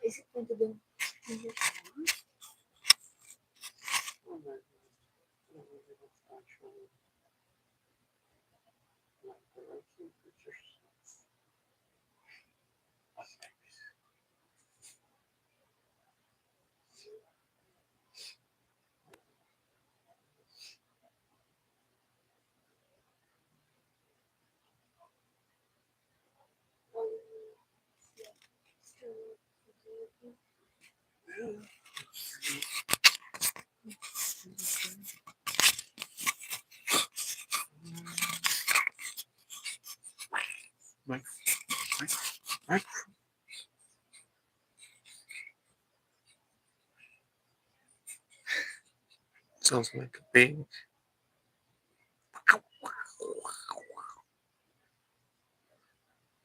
Is it going to be? Mike. Mike. Sounds like a pig.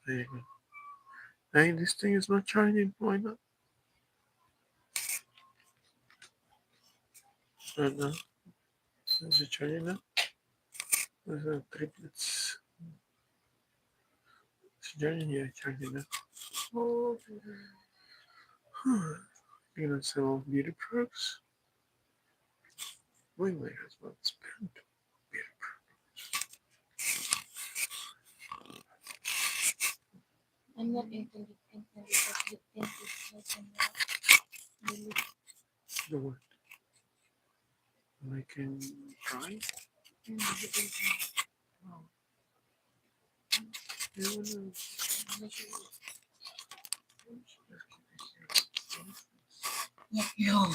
There you go. Hey, this thing is not charging. Why not? No. Is it charging now? There's a triplets. It's charging, yeah, charging now. Oh. You're gonna sell beauty products? My husband spent beauty I'm not into the pink because the pink is the what? I can try. Yeah, no.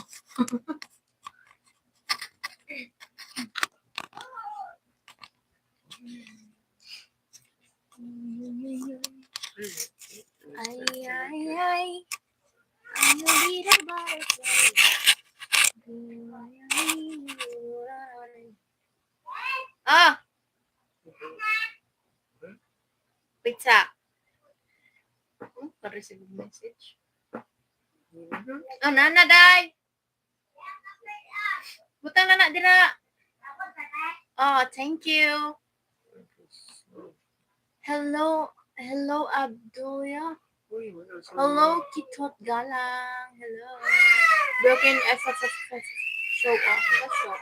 Ay. I'm a little butterfly. Ah, pizza. Pa-receive message. Oh, nana, day. Butang nana, dira. Oh, thank you. Hello, Abdullah. Hello, Kitot Galang. Hello. Broken FFF. Show off. Let's show off.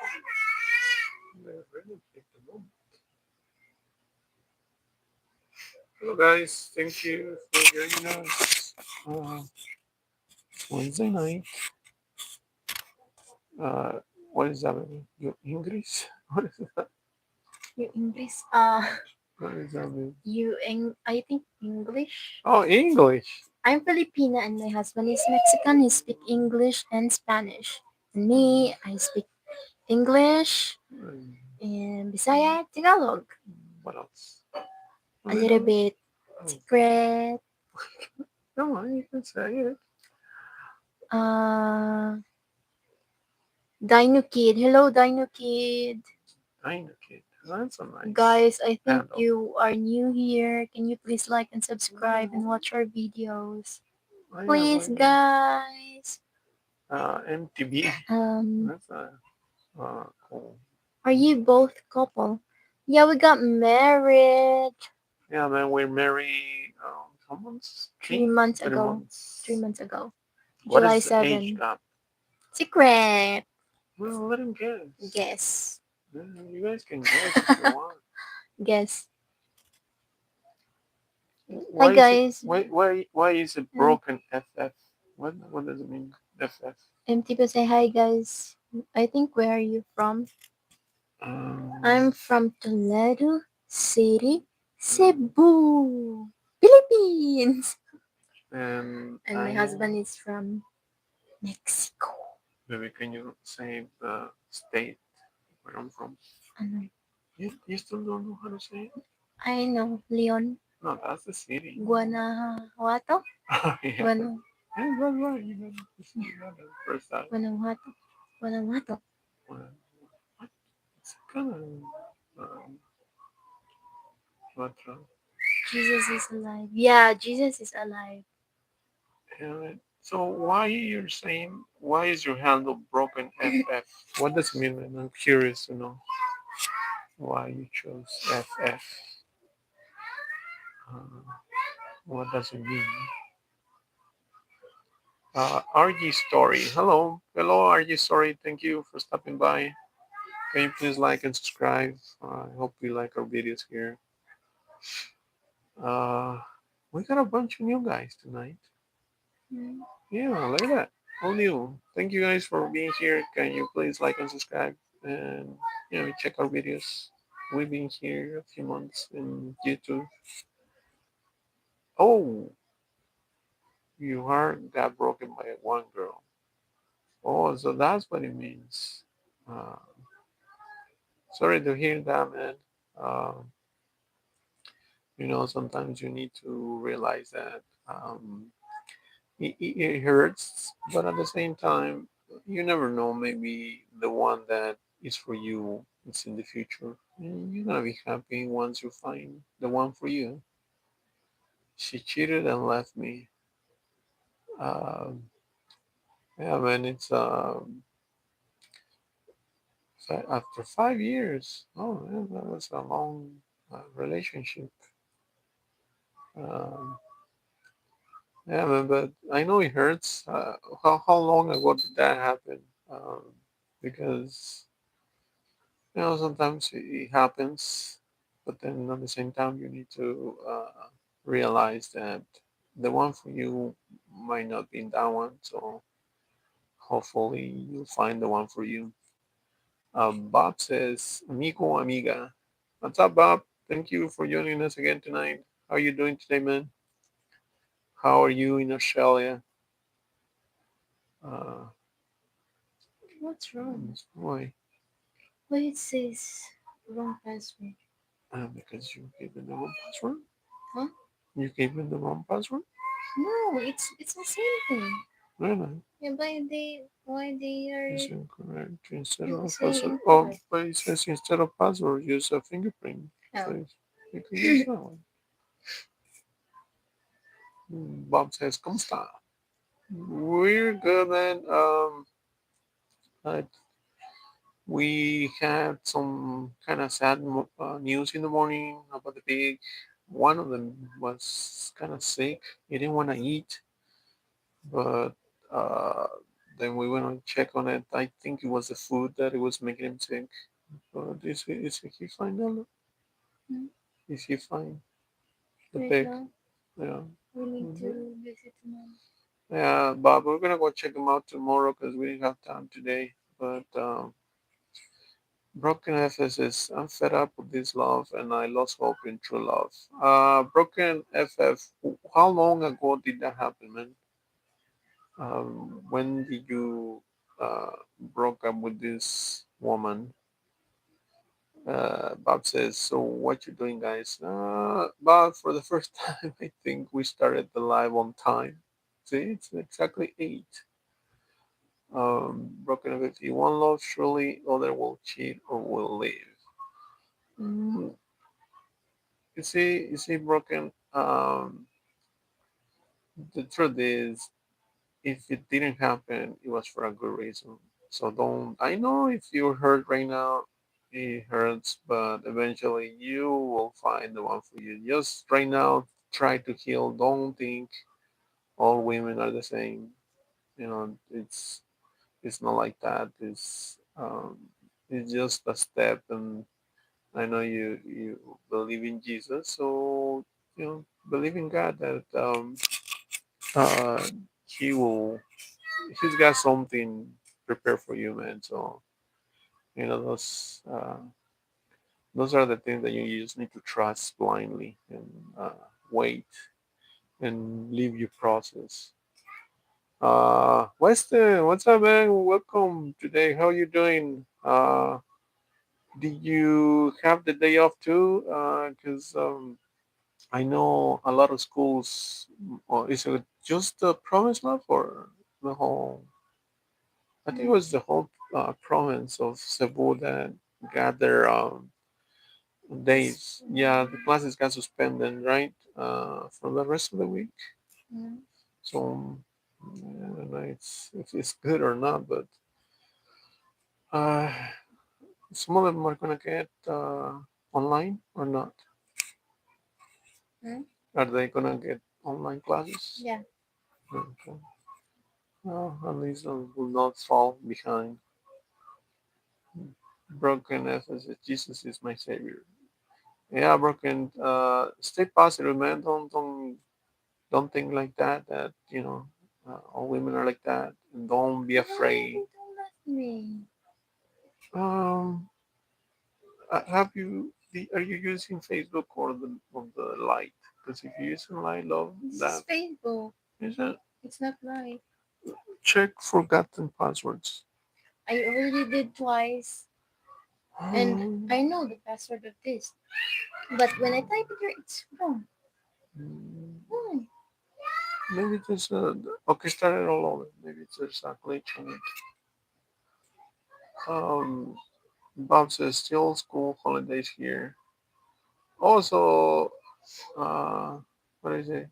Hello guys, thank you for joining us. Wednesday night. What is that? Your English? What is that? Your English. What is that? I think English. Oh, English. I'm Filipina and my husband is Mexican. He speaks English and Spanish. And me, I speak English and Bisaya, Tagalog. What else? A little bit secret. Come on, you can say it. Dino Kid. Hello, Dino Kid. Dino Kid. That's a nice. Guys, I think handle. you are new here. Can you please like and subscribe and watch our videos? Please, guys. MTV. That's a cool. Are you both couple? Yeah, we got married. Yeah, man, we're married. How months? 3 months 3 ago. months. 3 months ago. What July is the 7. age gap? Secret. Well, let him guess. Guess. You guys can guess if you want. Guess. Why Hi guys. Why is it broken FF? What does it mean? FF. MT say hi guys. I think where are you from? I'm from Toledo City, Cebu, Philippines. And my husband is from Mexico. Maybe can you say the state where I'm from? You still don't know how to say it? I know, Leon. No, that's the city. Guanajuato? Yeah. Right. You got the first time. Guanajuato. What? It's kind of what? Jesus is alive. Yeah, Jesus is alive. So why you're saying, why is your handle broken FF? What does it mean? I'm curious to know why you chose FF. What does it mean? RG Story. Hello. Hello, RG Story. Thank you for stopping by. Can you please like and subscribe? I hope you like our videos here. Uh, we got a bunch of new guys tonight. Mm. Yeah, look at that. All new. Thank you guys for being here. Can you please like and subscribe? And, check our videos. We've been here a few months in YouTube. Oh, your heart got broken by one girl. Oh, so that's what it means. Uh, Sorry to hear that, man. Um, sometimes you need to realize that it hurts, but at the same time, you never know. Maybe the one that is for you is in the future. And you're gonna be happy once you find the one for you. She cheated and left me. Um, yeah, man. After 5 years. Oh man, that was a long relationship. Um, yeah, man. But I know it hurts. How long ago did that happen? Um, because sometimes it happens, but then at the same time, you need to realize that the one for you might not be that one. So hopefully, you'll find the one for you. Bob says, "Amigo, amiga." What's up, Bob? Thank you for joining us again tonight. How are you doing today, man? How are you in Australia? Uh, What's wrong? Why? Why it says wrong password? Because you gave me the wrong password. Huh? You gave me the wrong password. No, it's the same thing. Really? Yeah, but why they It's are incorrect. Instead you of say password. Oh, incorrect? but it says instead of password, use a fingerprint. So Oh. you can use that one. Bob says, "Come stop." We're good, man. Uh, we had some kind of sad news in the morning about the pig. One of them was kind of sick. He didn't want to eat, but uh, then we went and check on it. I think it was the food that it was making him sick. But is he fine now? Hmm? Is he fine? The Right pig? now Yeah. we need Mhm. to visit mom. Yeah, Bob, we're gonna go check him out tomorrow because we didn't have time today. But Broken FS says, I'm fed up with this love and I lost hope in true love. Broken FF, how long ago did that happen, man? When did you broke up with this woman? Bob says, so what you doing, guys? Bob, for the first time, I think we started the live on time. See, it's exactly 8. Broken up, if you want love, surely other will cheat or will leave. Mm, you see, Broken. The truth is, if it didn't happen, it was for a good reason. So don't. I know if you're hurt right now, it hurts, but eventually you will find the one for you. Just right now, try to heal. Don't think all women are the same. It's not like that. It's just a step, and I know you believe in Jesus, so believe in God that uh, He will. He's got something prepared for you, man. So those are the things that you just need to trust blindly and wait and leave your process. Weston, what's up, man? Welcome today. How you doing? Did you have the day off too? Because I know a lot of schools. Or is it just the province lab or the whole? I think it was the whole province of Cebu that got their days. Yeah, the classes got suspended, right? For the rest of the week. Mm. So I don't know if it's good or not, but uh, some of them are gonna get online or not. Mm. Are they gonna get online classes? Yeah. Okay. At least I will not fall behind. Broken as Jesus is my savior. Yeah, broken. Stay positive, man. Don't think like that. That all women are like that. And don't be afraid. No, don't laugh me. Um, have you? Are you using Facebook or the Light? Because if you're using Light, love This that. is Facebook. Is it? It's not right. Check forgotten passwords. I already did twice, and Hmm, I know the password of this. But when I type it here, it's wrong. Why? maybe there's a. Okay, start it all over. Maybe there's a glitch on it. Um, Bob says still school holidays here. Also, what is it?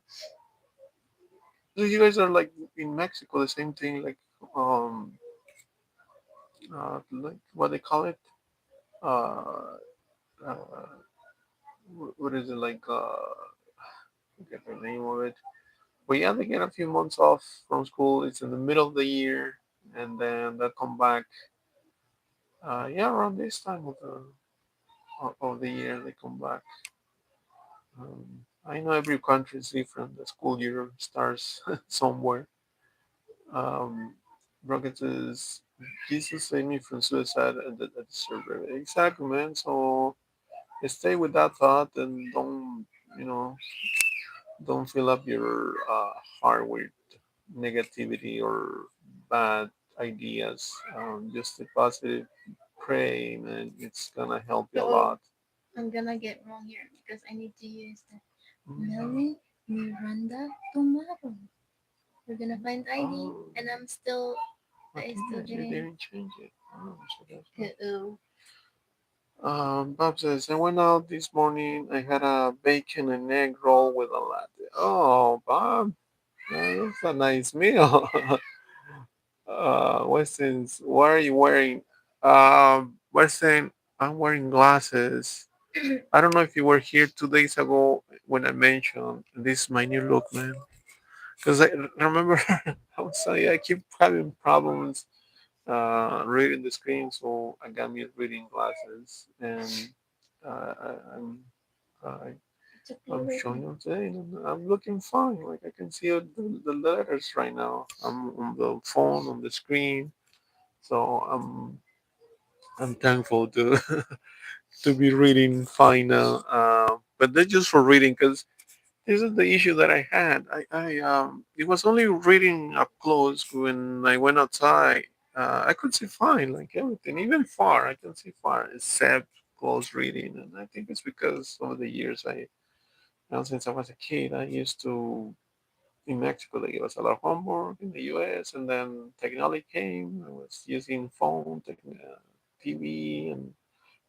So you guys are like in Mexico, the same thing, like what they call it? Uh, uh, what is it like? I forget the name of it. But yeah, they get a few months off from school. It's in the middle of the year, and then they come back. Yeah, around this time of the year they come back. I know every country is different. The school year starts somewhere. Um, Rocket says, Jesus saved me from suicide at the server. Exactly, man. So stay with that thought and you know, don't fill up your heart with negativity or bad ideas. Just stay positive, pray, man. It's gonna help you a So lot. I'm gonna get wrong here because I need to use the Mm. Melanie Miranda tomorrow. We're gonna find ID, Oh, and I okay, still yes, you didn't. didn't change it. Oh, so that's why. Uh-oh. Bob says, I went out this morning. I had a bacon and egg roll with a latte. Oh, Bob, that's a nice meal. Weston's, what are you wearing? Weston, I'm wearing glasses. I don't know if you were here 2 days ago when I mentioned this is my new look, man. Because I remember I keep having problems reading the screen, so I got me reading glasses, and I'm uh, It's okay I'm showing already. them today, and I'm looking fine. Like I can see the letters right now. I'm on the phone on the screen, so I'm thankful to to be reading fine now. But that's just for reading, because this is the issue that I had. I it was only reading up close. When I went outside, I could see fine, like everything, even far. I can see far, except close reading, and I think it's because over the years, since I was a kid, I used to in Mexico they gave us a lot of homework in the U.S., and then technology came. I was using phone, TV, and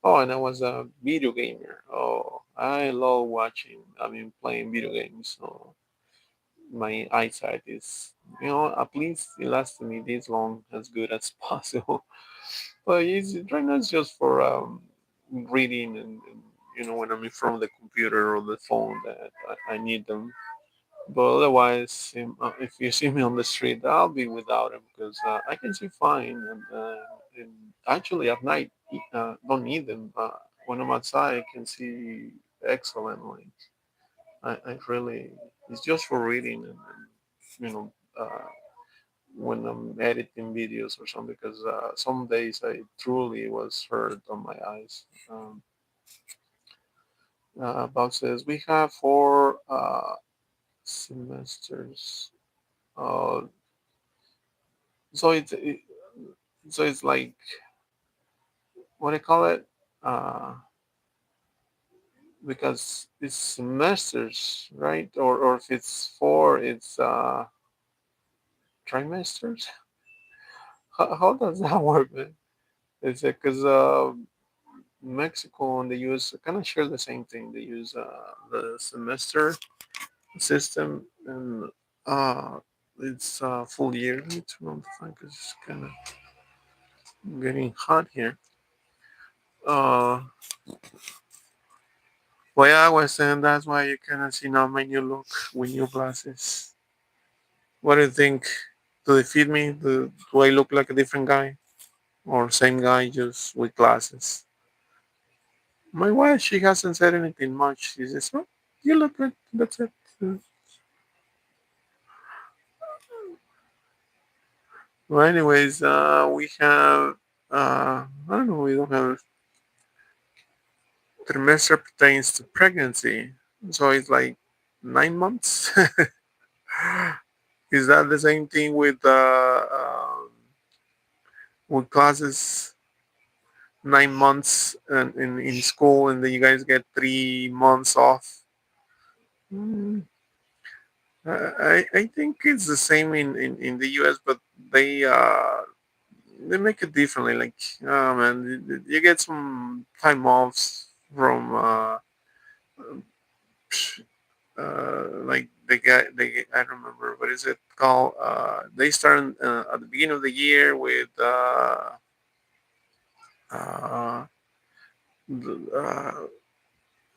I was a video gamer. Oh, I love watching. I mean, playing video games. So my eyesight is, at least it lasts me this long, as good as possible. But right now it's just for reading, and when I'm in front of the computer or the phone that I need them. But otherwise, if you see me on the street, I'll be without them because I can see fine. And actually, at night, don't need them. When I'm outside, I can see excellently. I really, it's just for reading and you know, uh, when I'm editing videos or something, because some days I truly was hurt on my eyes. Bob says we have 4 semesters. Uh, so it's like, what do you call it? Uh, because it's semesters, right? Or if it's four, it's trimesters. How does that work, man? It's because Mexico and the U.S. kind of share the same thing. They use the semester system, and uh, it's full year. Let me turn on the fan because it's kind of getting hot here. Uh, well, yeah, I was saying that's why you cannot see now my new look with new glasses. What do you think? Do they feed me? Do I look like a different guy or same guy just with glasses? My wife, she hasn't said anything much. She says, "Oh, you look good. That's it." Well, anyways, we have I don't know. We don't have trimester pertains to pregnancy, so it's like 9 months. Is that the same thing with classes 9 months and in school, and then you guys get 3 months off? Mm, I think it's the same in the US, but they uh, they make it differently. Like, oh man, you get some time offs from like they I don't remember what is it called. They start at the beginning of the year with uh, uh,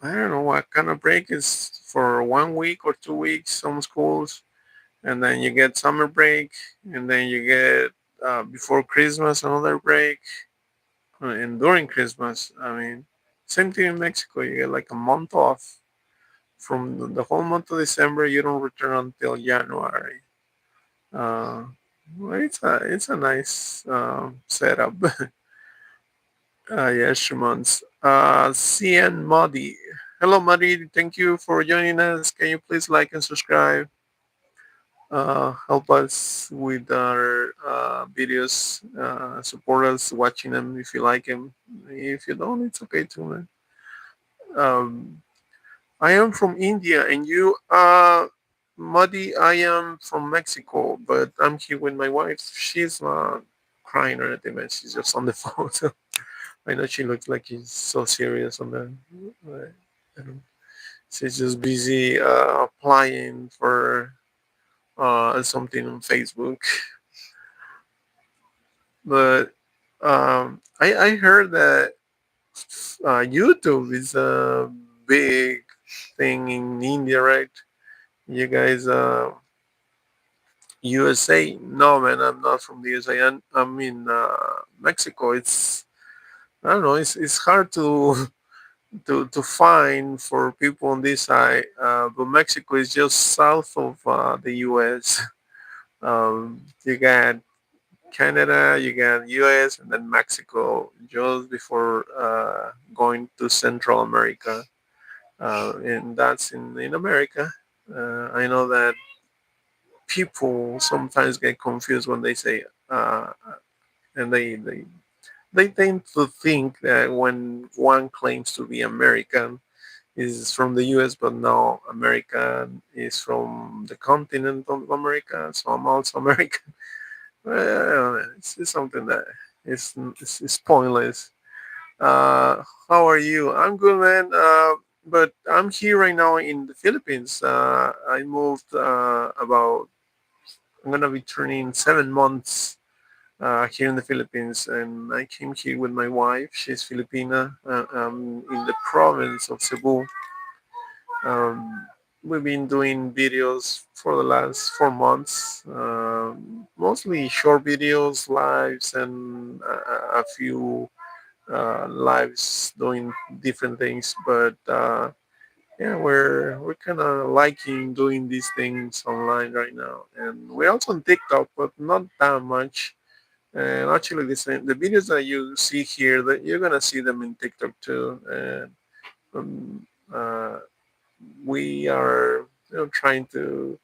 I don't know what kind of break is for 1 week or 2 weeks. Some schools, and then you get summer break, and then you get before Christmas another break, and during Christmas. I mean, same thing in Mexico. You get like a month off from the whole month of December. You don't return until January. Uh, well, it's a nice setup. Yes, Shimons. CN Muddy. Hello, Muddy. Thank you for joining us. Can you please like and subscribe? Help us with our videos. Support us watching them if you like them. If you don't, it's okay too, man. Um, I am from India, and you, Muddy, I am from Mexico, but I'm here with my wife. She's not crying or anything, man. She's just on the phone. So I know she looks like she's so serious on the. I don't- She's just busy applying for something on Facebook. But I heard that YouTube is a big thing in India, right? You guys, USA? No, man, I'm not from the USA. I'm in Mexico. It's I don't know. It's hard to to find for people on this side, but Mexico is just south of the US. You got Canada, you got US, and then Mexico just before going to Central America, and that's in America. I know that people sometimes get confused when they say, and they tend to think that when one claims to be American is from the US, but no, America is from the continent of America, so I'm also American. Well, it's something that is pointless. How are you? I'm good, man. But I'm here right now in the Philippines. I moved about. I'm gonna be turning 7 months here in the Philippines, and I came here with my wife. She's Filipina. In the province of Cebu. Um, we've been doing videos for the last 4 months, mostly short videos, lives, and a few lives doing different things. But yeah, we're kind of liking doing these things online right now, and we're also on TikTok, but not that much. And actually, the videos that you see here, that you're gonna see them in TikTok too. And um, uh, we are trying to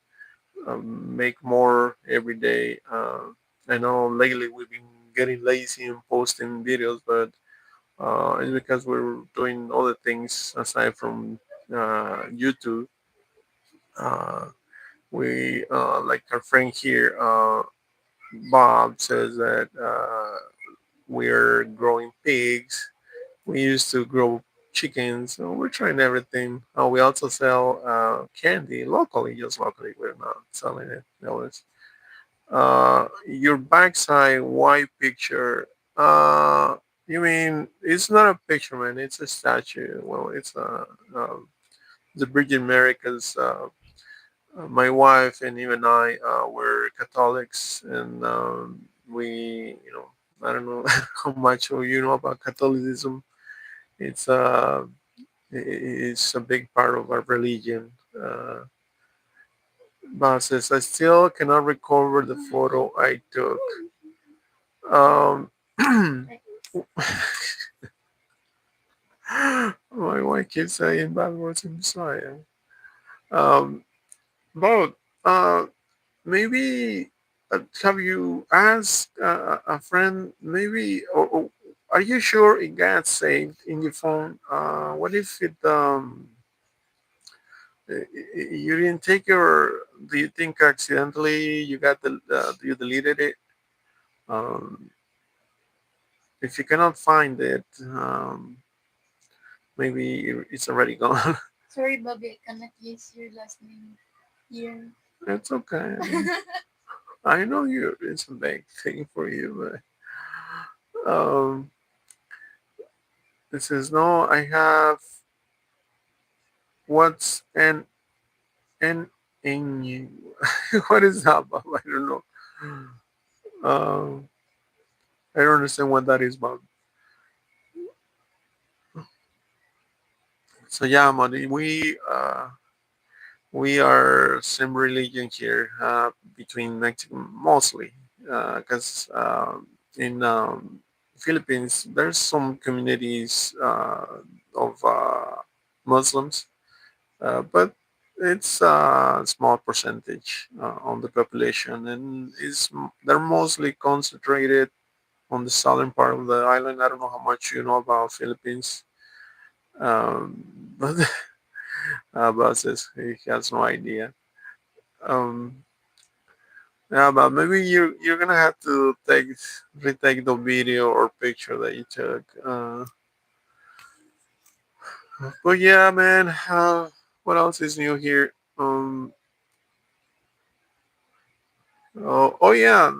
make more every day. I know lately we've been getting lazy and posting videos, but it's because we're doing other things aside from YouTube. Uh, we like our friend here, Bob, says that we're growing pigs. We used to grow chickens, so we're trying everything. We also sell candy locally, just locally. We're not selling it. Your backside white picture. You mean it's not a picture, man? It's a statue. Well, it's the Virgin America's my wife and even I were Catholics, and we, I don't know how much you know about Catholicism. It's it's a big part of our religion. But says I still cannot recover the photo I took. Um, my wife keeps saying bad words in Messiah. Um, but maybe have you asked a friend? Maybe, or are you sure it got saved in your phone? What if it you didn't take it, or do you think accidentally you got the you deleted it? Um, if you cannot find it, maybe it's already gone. Sorry, Bobby, I cannot use your last name here. It's okay. I know you. It's a big thing for you, but it says no. I have what's an in you. What is that about? I don't know. Um, I don't understand what that is about. So yeah, Madi, we are same religion here between Mexican mostly because in Philippines there's some communities of Muslims, but it's a small percentage on the population, and they're mostly concentrated on the southern part of the island. I don't know how much you know about Philippines, um, but says he has no idea. Um, yeah, but maybe you're gonna have to retake the video or picture that you took. But yeah, man. What else is new here? Oh yeah,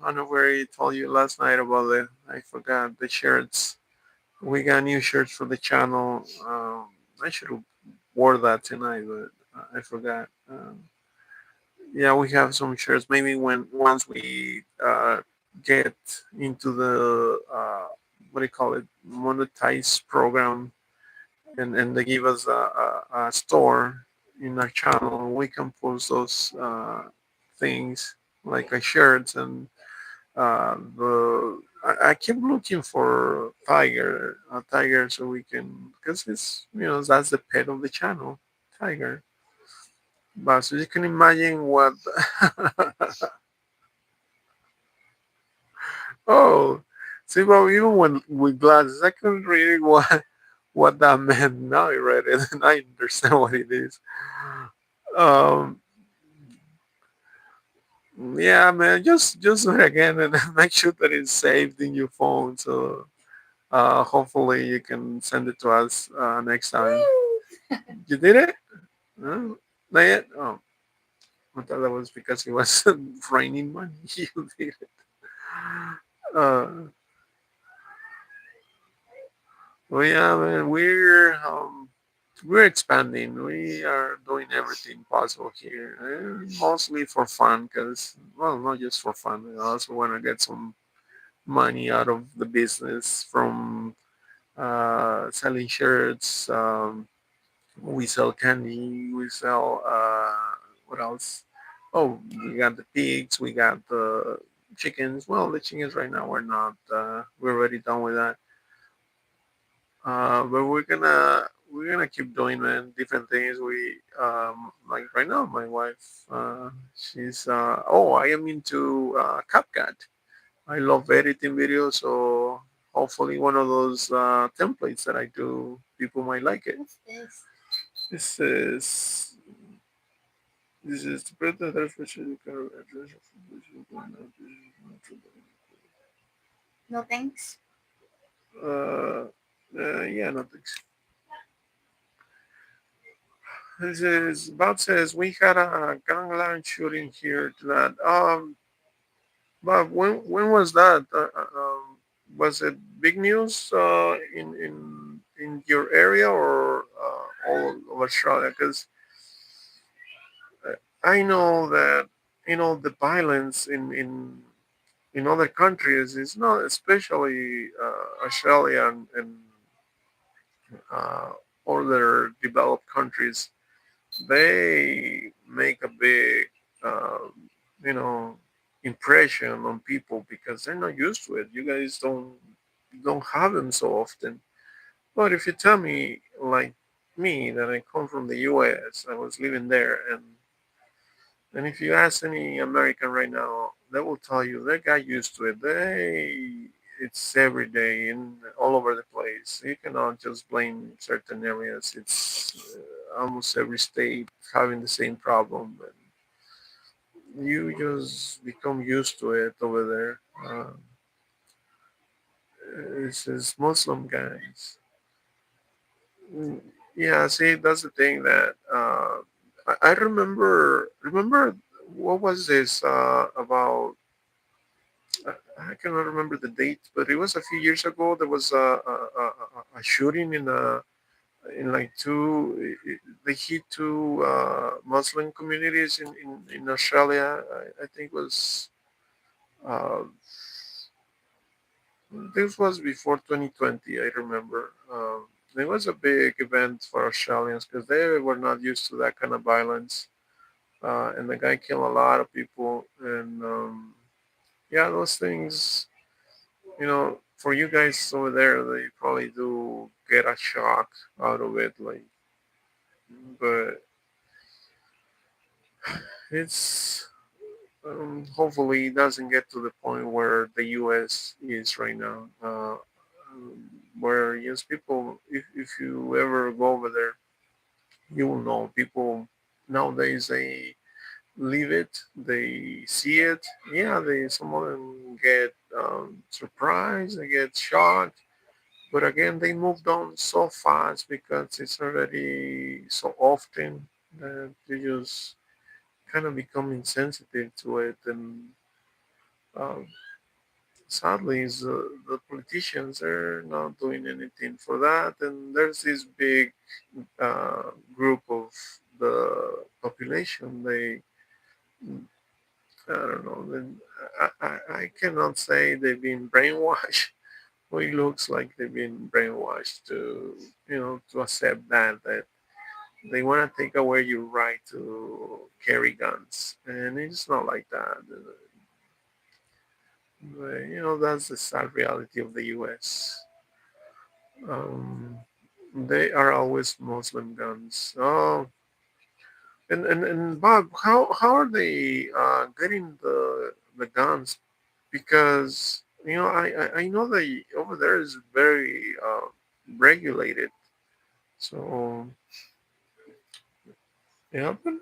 I know where I told you last night about it. I forgot the shirts. We got new shirts for the channel. I should have wore that tonight, but I forgot. Yeah, we have some shirts. Maybe when once we get into the what do you call it, monetize program, and they give us a store in our channel, we can post those things like shirts and the I keep looking for tiger, so we can, because it's, that's the pet of the channel, tiger. But so you can imagine what. Oh, see, but even when with glasses, I couldn't read what that meant. Now I read it and I understand what it is. Um, yeah, man, just do it again and make sure that it's saved in your phone. So hopefully you can send it to us next time. You did it? No, not yet. Oh, I thought that was because it was raining money. You did it. Uh, well, yeah, man, we're expanding. We are doing everything possible here, mostly for fun. Cause, well, not just for fun. I also want to get some money out of the business from selling shirts. We sell candy. We sell what else? Oh, we got the pigs. We got the chickens. Well, the chickens right now we're not. We're already done with that. But we're gonna keep doing, man, different things. We like right now, my wife, she's oh, I am into CapCut. I love editing videos, so hopefully one of those templates that I do, people might like it. What's this? This is this is the predator for No thanks. uh, yeah, nothing. This is Bob says we had a gangland shooting here tonight. Bob, when was that? Was it big news in your area or all of Australia? Because I know that the violence in other countries is not, especially Australia and uh, other developed countries. They make a big, uh, you know, impression on people because they're not used to it. You guys don't have them so often. But if you tell me, like me, that I come from the U.S., I was living there, and if you ask any American right now, they will tell you they got used to it. It's every day and all over the place. You cannot just blame certain areas. It's almost every state having the same problem, and you just become used to it over there. It's just Muslim guys. Mm, Yeah, see, that's the thing that I remember what was this about I cannot remember the date, but it was a few years ago. There was a shooting in like two. They hit two Muslim communities in Australia. I think was uh, this was before 2020. I remember. It was a big event for Australians because they were not used to that kind of violence. And the guy killed a lot of people. And yeah, those things for you guys over there, they probably do get a shock out of it, like, but it's hopefully it doesn't get to the point where the U.S. is right now, where yes, people, if you ever go over there, you will know people nowadays they live it, they see it. Yeah, they some of them get surprised, they get shocked. But again, they moved on so fast because it's already so often that you just kind of become insensitive to it. And um, sadly, the politicians are not doing anything for that. And there's this big group of the population. I don't know. I cannot say they've been brainwashed. Well, it looks like they've been brainwashed to accept that they want to take away your right to carry guns, and it's not like that. But, that's the sad reality of the U.S. Um, they are always Muslim guns. Oh, and Bob, how are they getting the guns? Because I know that over there is very regulated. So it happened?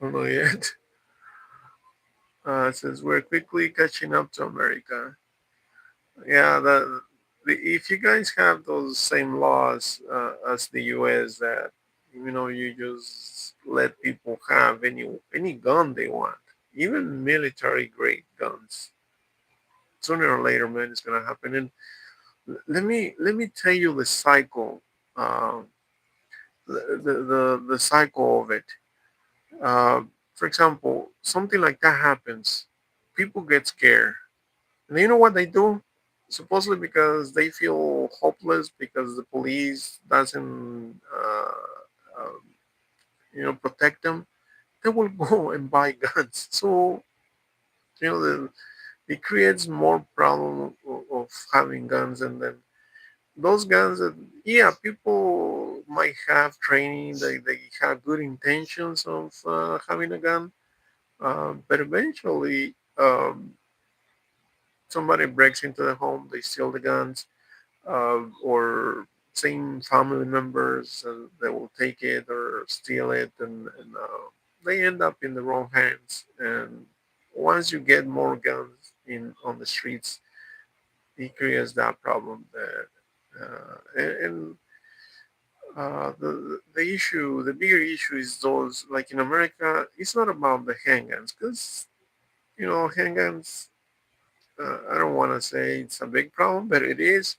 I don't know yet. It says we're quickly catching up to America. Yeah, if you guys have those same laws as the U.S. that you just let people have any gun they want, even military grade guns, sooner or later, man, it's gonna happen. And let me tell you the cycle, uh, the cycle of it. Uh, for example, something like that happens, people get scared. And you know what they do? Supposedly because they feel hopeless because the police doesn't, protect them. They will go and buy guns. So it creates more problem of having guns, and then those guns that yeah, people might have training, they have good intentions of having a gun, but eventually somebody breaks into the home, they steal the guns, or same family members they will take it or steal it, and they end up in the wrong hands. And once you get more guns in on the streets, it creates that problem that and the bigger issue is those like in America. It's not about the handguns because handguns. I don't want to say it's a big problem, but it is.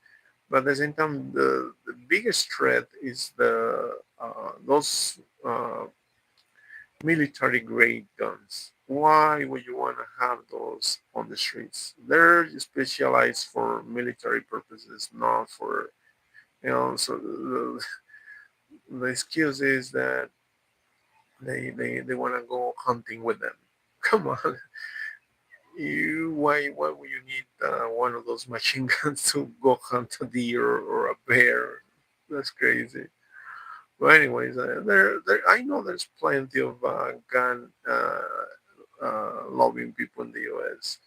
But at the same time, the biggest threat is the those military grade guns. Why would you want to have those on the streets? They're specialized for military purposes, not for, so the excuse is that they want to go hunting with them. Come on, why would you need one of those machine guns to go hunt a deer or a bear? That's crazy. But anyways, I know there's plenty of gun loving people in the U.S.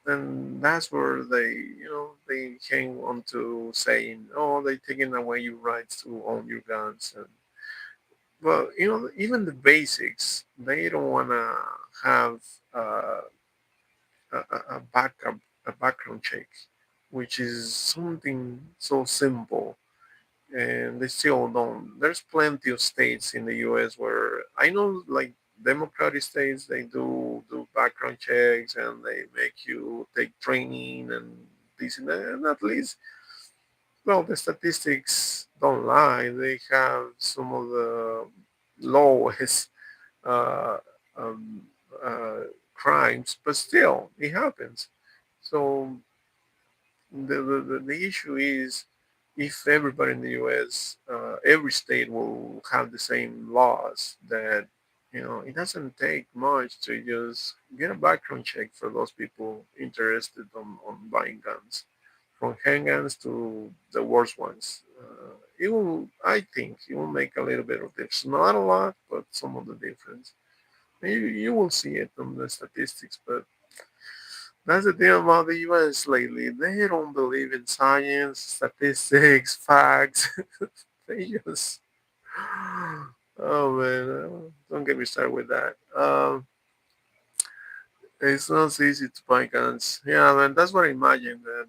And that's where they hang on to saying, "Oh, they taking away your rights to own your guns." And well, even the basics, they don't wanna have uh, a backup, a background check, which is something so simple, and they still don't. There's plenty of states in the U.S. where I know, like democratic states, they do background checks and they make you take training and this and that. And at least, well, the statistics don't lie. They have some of the lowest uh, um, uh, crimes, but still, it happens. So the issue is if everybody in the U.S., every state will have the same laws, that it doesn't take much to just get a background check for those people interested on buying guns, from handguns to the worst ones. It will, I think, it will make a little bit of difference. Not a lot, but some of the difference. You will see it on the statistics, but that's the thing about the US lately. They don't believe in science, statistics, facts. They just, oh man, don't get me started with that. It's not so easy to buy guns. Yeah, man, that's what I imagine. That,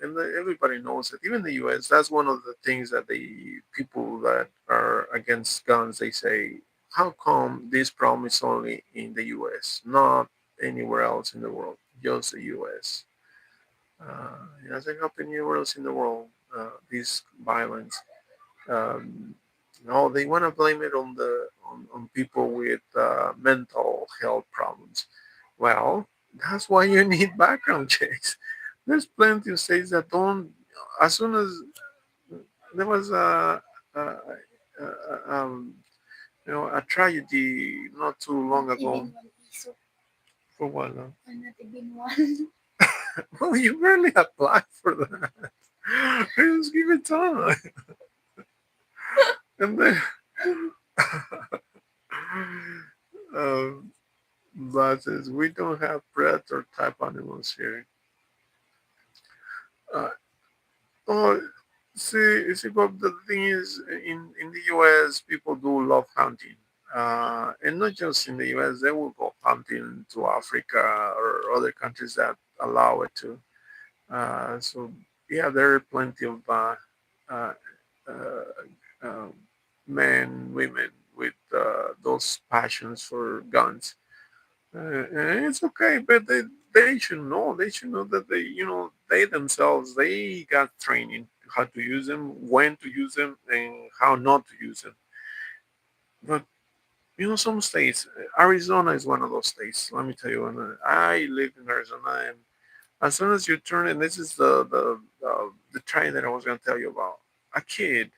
and everybody knows it. Even the US, that's one of the things that the people that are against guns, they say, how come this problem is only in the US, not anywhere else in the world, just the US? It doesn't happen anywhere else in the world. This violence. Um, no, they want to blame it on people with mental health problems. Well, that's why you need background checks. There's plenty of states that don't. As soon as there was um, a tragedy not too long ago. For what? No? Well, you barely applied for that. Just give it time. And then, um, but since we don't have predator type animals here, uh, oh, see, Bob, the thing is, in the U.S., people do love hunting, and not just in the U.S. They will go hunting to Africa or other countries that allow it to. So yeah, there are plenty of uh, uh, men, women with those passions for guns. And it's okay, but they should know. They should know that they themselves, they got training how to use them, when to use them, and how not to use them. But some states, Arizona is one of those states. Let me tell you, and I live in Arizona, and as soon as you turn, and this is the train that I was going to tell you about, a kid,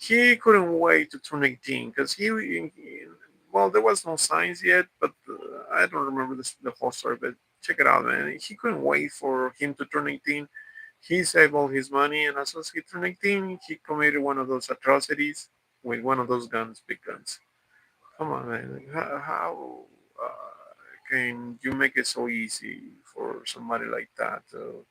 he couldn't wait to turn 18 because well, there was no signs yet, but I don't remember the whole story, but check it out, man. He couldn't wait for him to turn 18. He saved all his money, and as soon as he turned 18, he committed one of those atrocities with one of those guns, big guns. Come on, man. Like, how can you make it so easy for somebody like that to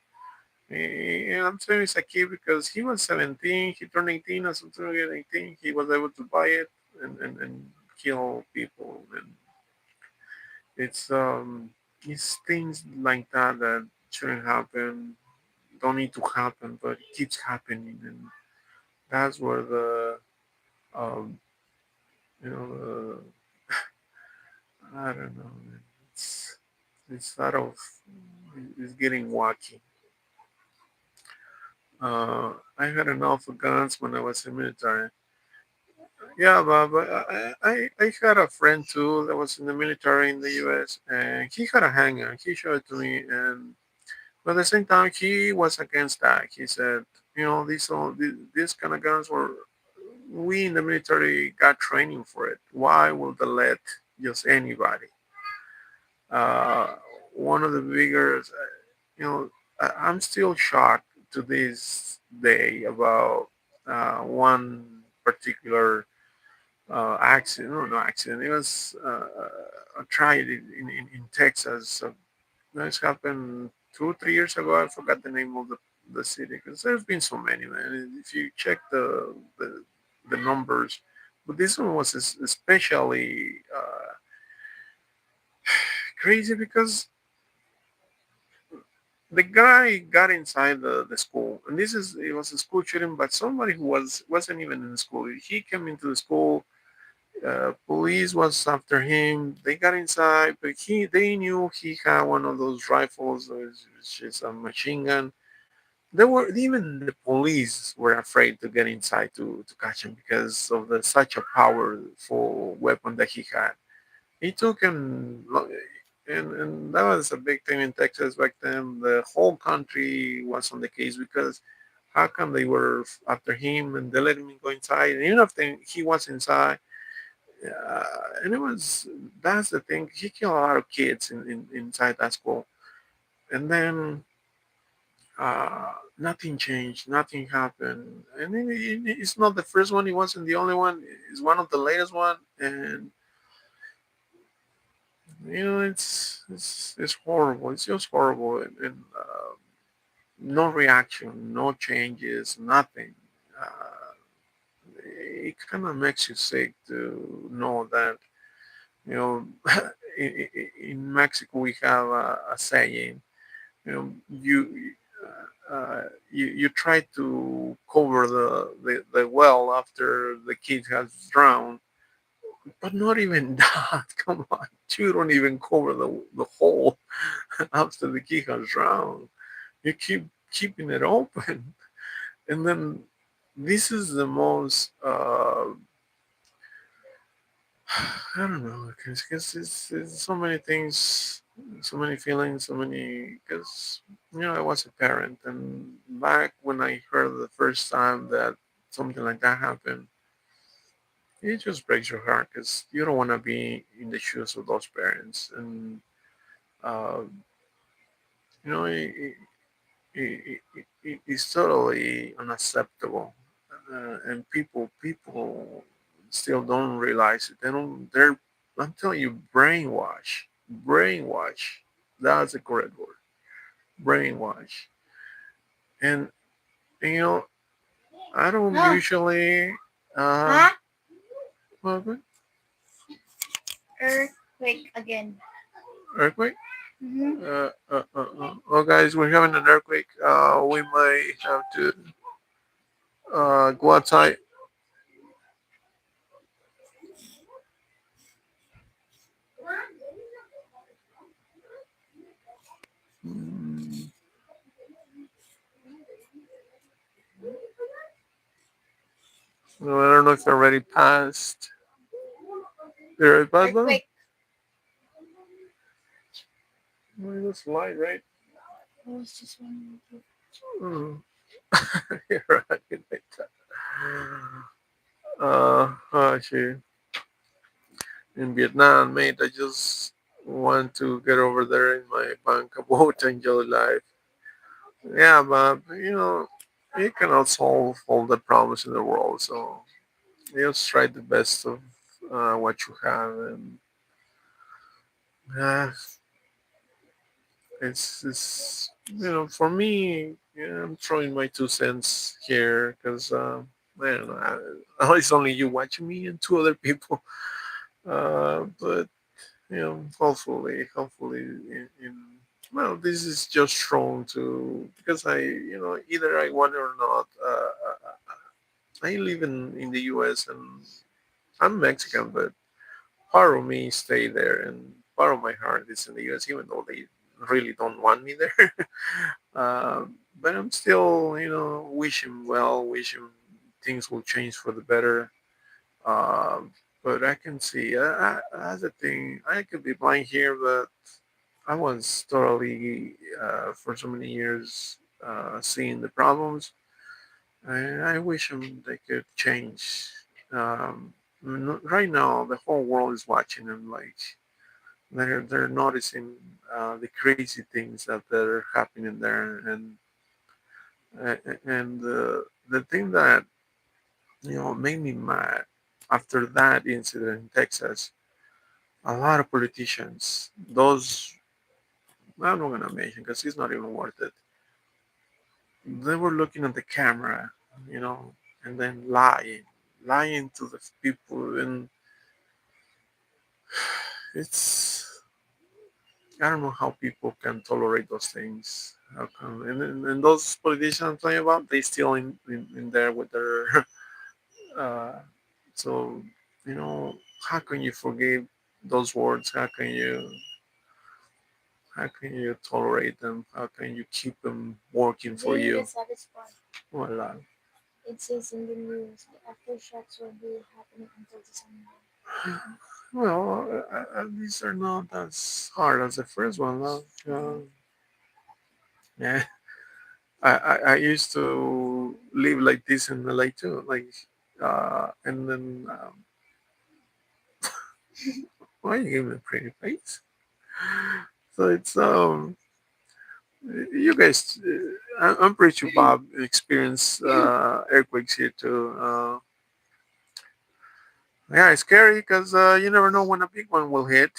and I'm saying it's a kid because he was 17, he turned 18, as soon as he turned 18, he was able to buy it and kill people. And it's things like that that shouldn't happen, don't need to happen, but it keeps happening. And that's where um, the, I don't know, man. It's sort of, it's getting wacky. I had enough of guns when I was in the military. Yeah, but I had a friend too that was in the military in the U.S. and he had a handgun. He showed it to me, and but at the same time he was against that. He said, you know, these kind of guns were we in the military got training for it. Why will they let just anybody? Uh, One of the biggest, you know, I'm still shocked to this day about one particular accident. No, no accident. It was a tragedy in Texas. So this happened 2 3 years ago. I forgot the name of the city because there's been so many, man. If you check the numbers, but this one was especially crazy because the guy got inside the school, and it was a school shooting, but somebody who wasn't even in the school. He came into the school. Police was after him. They got inside, but they knew he had one of those rifles, which is a machine gun. There were even the police were afraid to get inside to catch him because of such a powerful weapon that he had. He took him, and that was a big thing in Texas back then. The whole country was on the case because how come they were after him and they let him go inside? And even after he was inside, and it was that's the thing. He killed a lot of kids inside that school, and then nothing changed, nothing happened, and it's not the first one. He wasn't the only one. It's one of the latest one, and you know it's horrible. It's just horrible, and no reaction, no changes, nothing. Uh, it kind of makes you sick to know that you know in Mexico we have a saying, you know, you try to cover the well after the kid has drowned, but not even that. Come on, you don't even cover the hole after the kid has drowned. You keep keeping it open, and then this is the most I don't know, because it's so many things, so many feelings, so many. Because you know, I was a parent, and back when I heard the first time that something like that happened, it just breaks your heart because you don't want to be in the shoes of those parents, and uh, you know, it's totally unacceptable, and people still don't realize it. They don't. They're I'm telling you, brainwash. That's the correct word. Brainwash, and you know, I don't usually. Uh, what happened? Earthquake again. Earthquake. Mm-hmm. Oh, guys, we're having an earthquake. We might have to go outside. Mm, no, I don't know if it already passed. There, but no, Earthquake. it was light, right? It was just one. Mm. You're right. Like that. Actually, in Vietnam, mate, I just want to get over there in my boat and enjoy life. Yeah, but you know, you cannot solve all the problems in the world, so you just try the best of what you have, and uh, it's you know, for me, yeah, I'm throwing my 2 cents here because I don't know, it's only you watching me and two other people, but you know, hopefully, in well, this is just shown to because I, you know, either I want it or not. I live in the U.S. and I'm Mexican, but part of me stay there, and part of my heart is in the U.S. Even though they really don't want me there, but I'm still, you know, wishing well, wishing things will change for the better. Uh, but I can see that's the thing. I could be blind here, but I was totally for so many years seeing the problems, and I wish they could change. Right now, the whole world is watching them. Like they're noticing the crazy things that are happening there, and the thing that made me mad after that incident in Texas. A lot of politicians, those I'm not gonna mention because it's not even worth it. They were looking at the camera, you know, and then lying to the people, and it's I don't know how people can tolerate those things. How come? And those politicians I'm talking about, they still in there with their uh, so how can you forgive those words? How can you tolerate them? How can you keep them working for Really, you? the saddest part. Voila. It says in the news the aftershocks will be happening until December. Well, at least they're not as hard as the first one. No? Yeah, I used to live like this in LA too. Like, and then why you give me a pretty face? So it's you guys. I'm pretty sure Bob experienced earthquakes here too. Yeah, it's scary because you never know when a big one will hit.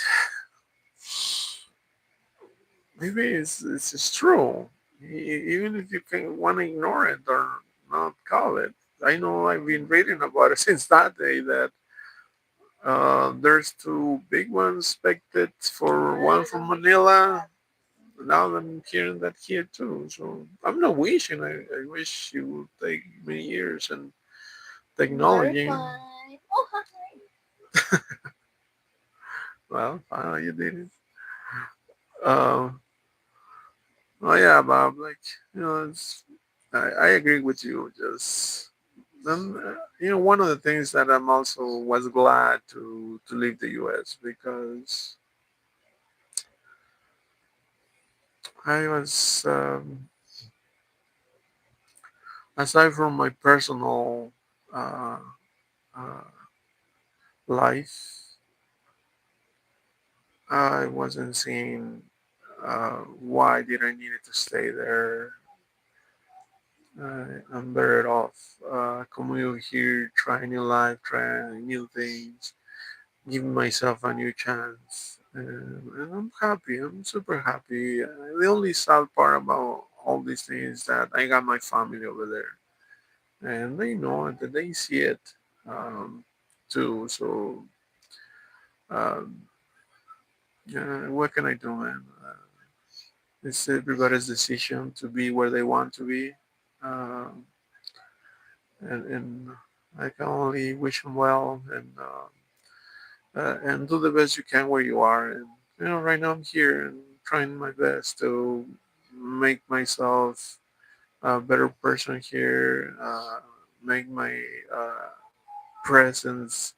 Maybe it's just true. Even if you can want to ignore it or not call it. I know I've been reading about it since that day that there's two big ones expected for one from Manila. Now I'm hearing that here too. So I'm not wishing. I wish it would take many years and technology. Verified. Oh, hi. Well, finally you did it. Uh, oh yeah, Bob. Like I agree with you. Just one of the things that I'm also was glad to leave the U.S. because I was aside from my personal uh, uh, life, I wasn't seeing why did I needed to stay there. I'm better off commute here, try new life, try new things, giving myself a new chance. And I'm happy. I'm super happy. The only sad part about all these things is that I got my family over there, and they know it, and they see it um, too. So, um, yeah, what can I do, man? It's everybody's decision to be where they want to be, um, and I can only wish them well and do the best you can where you are. And right now I'm here and trying my best to make myself a better person here, make my uh, presence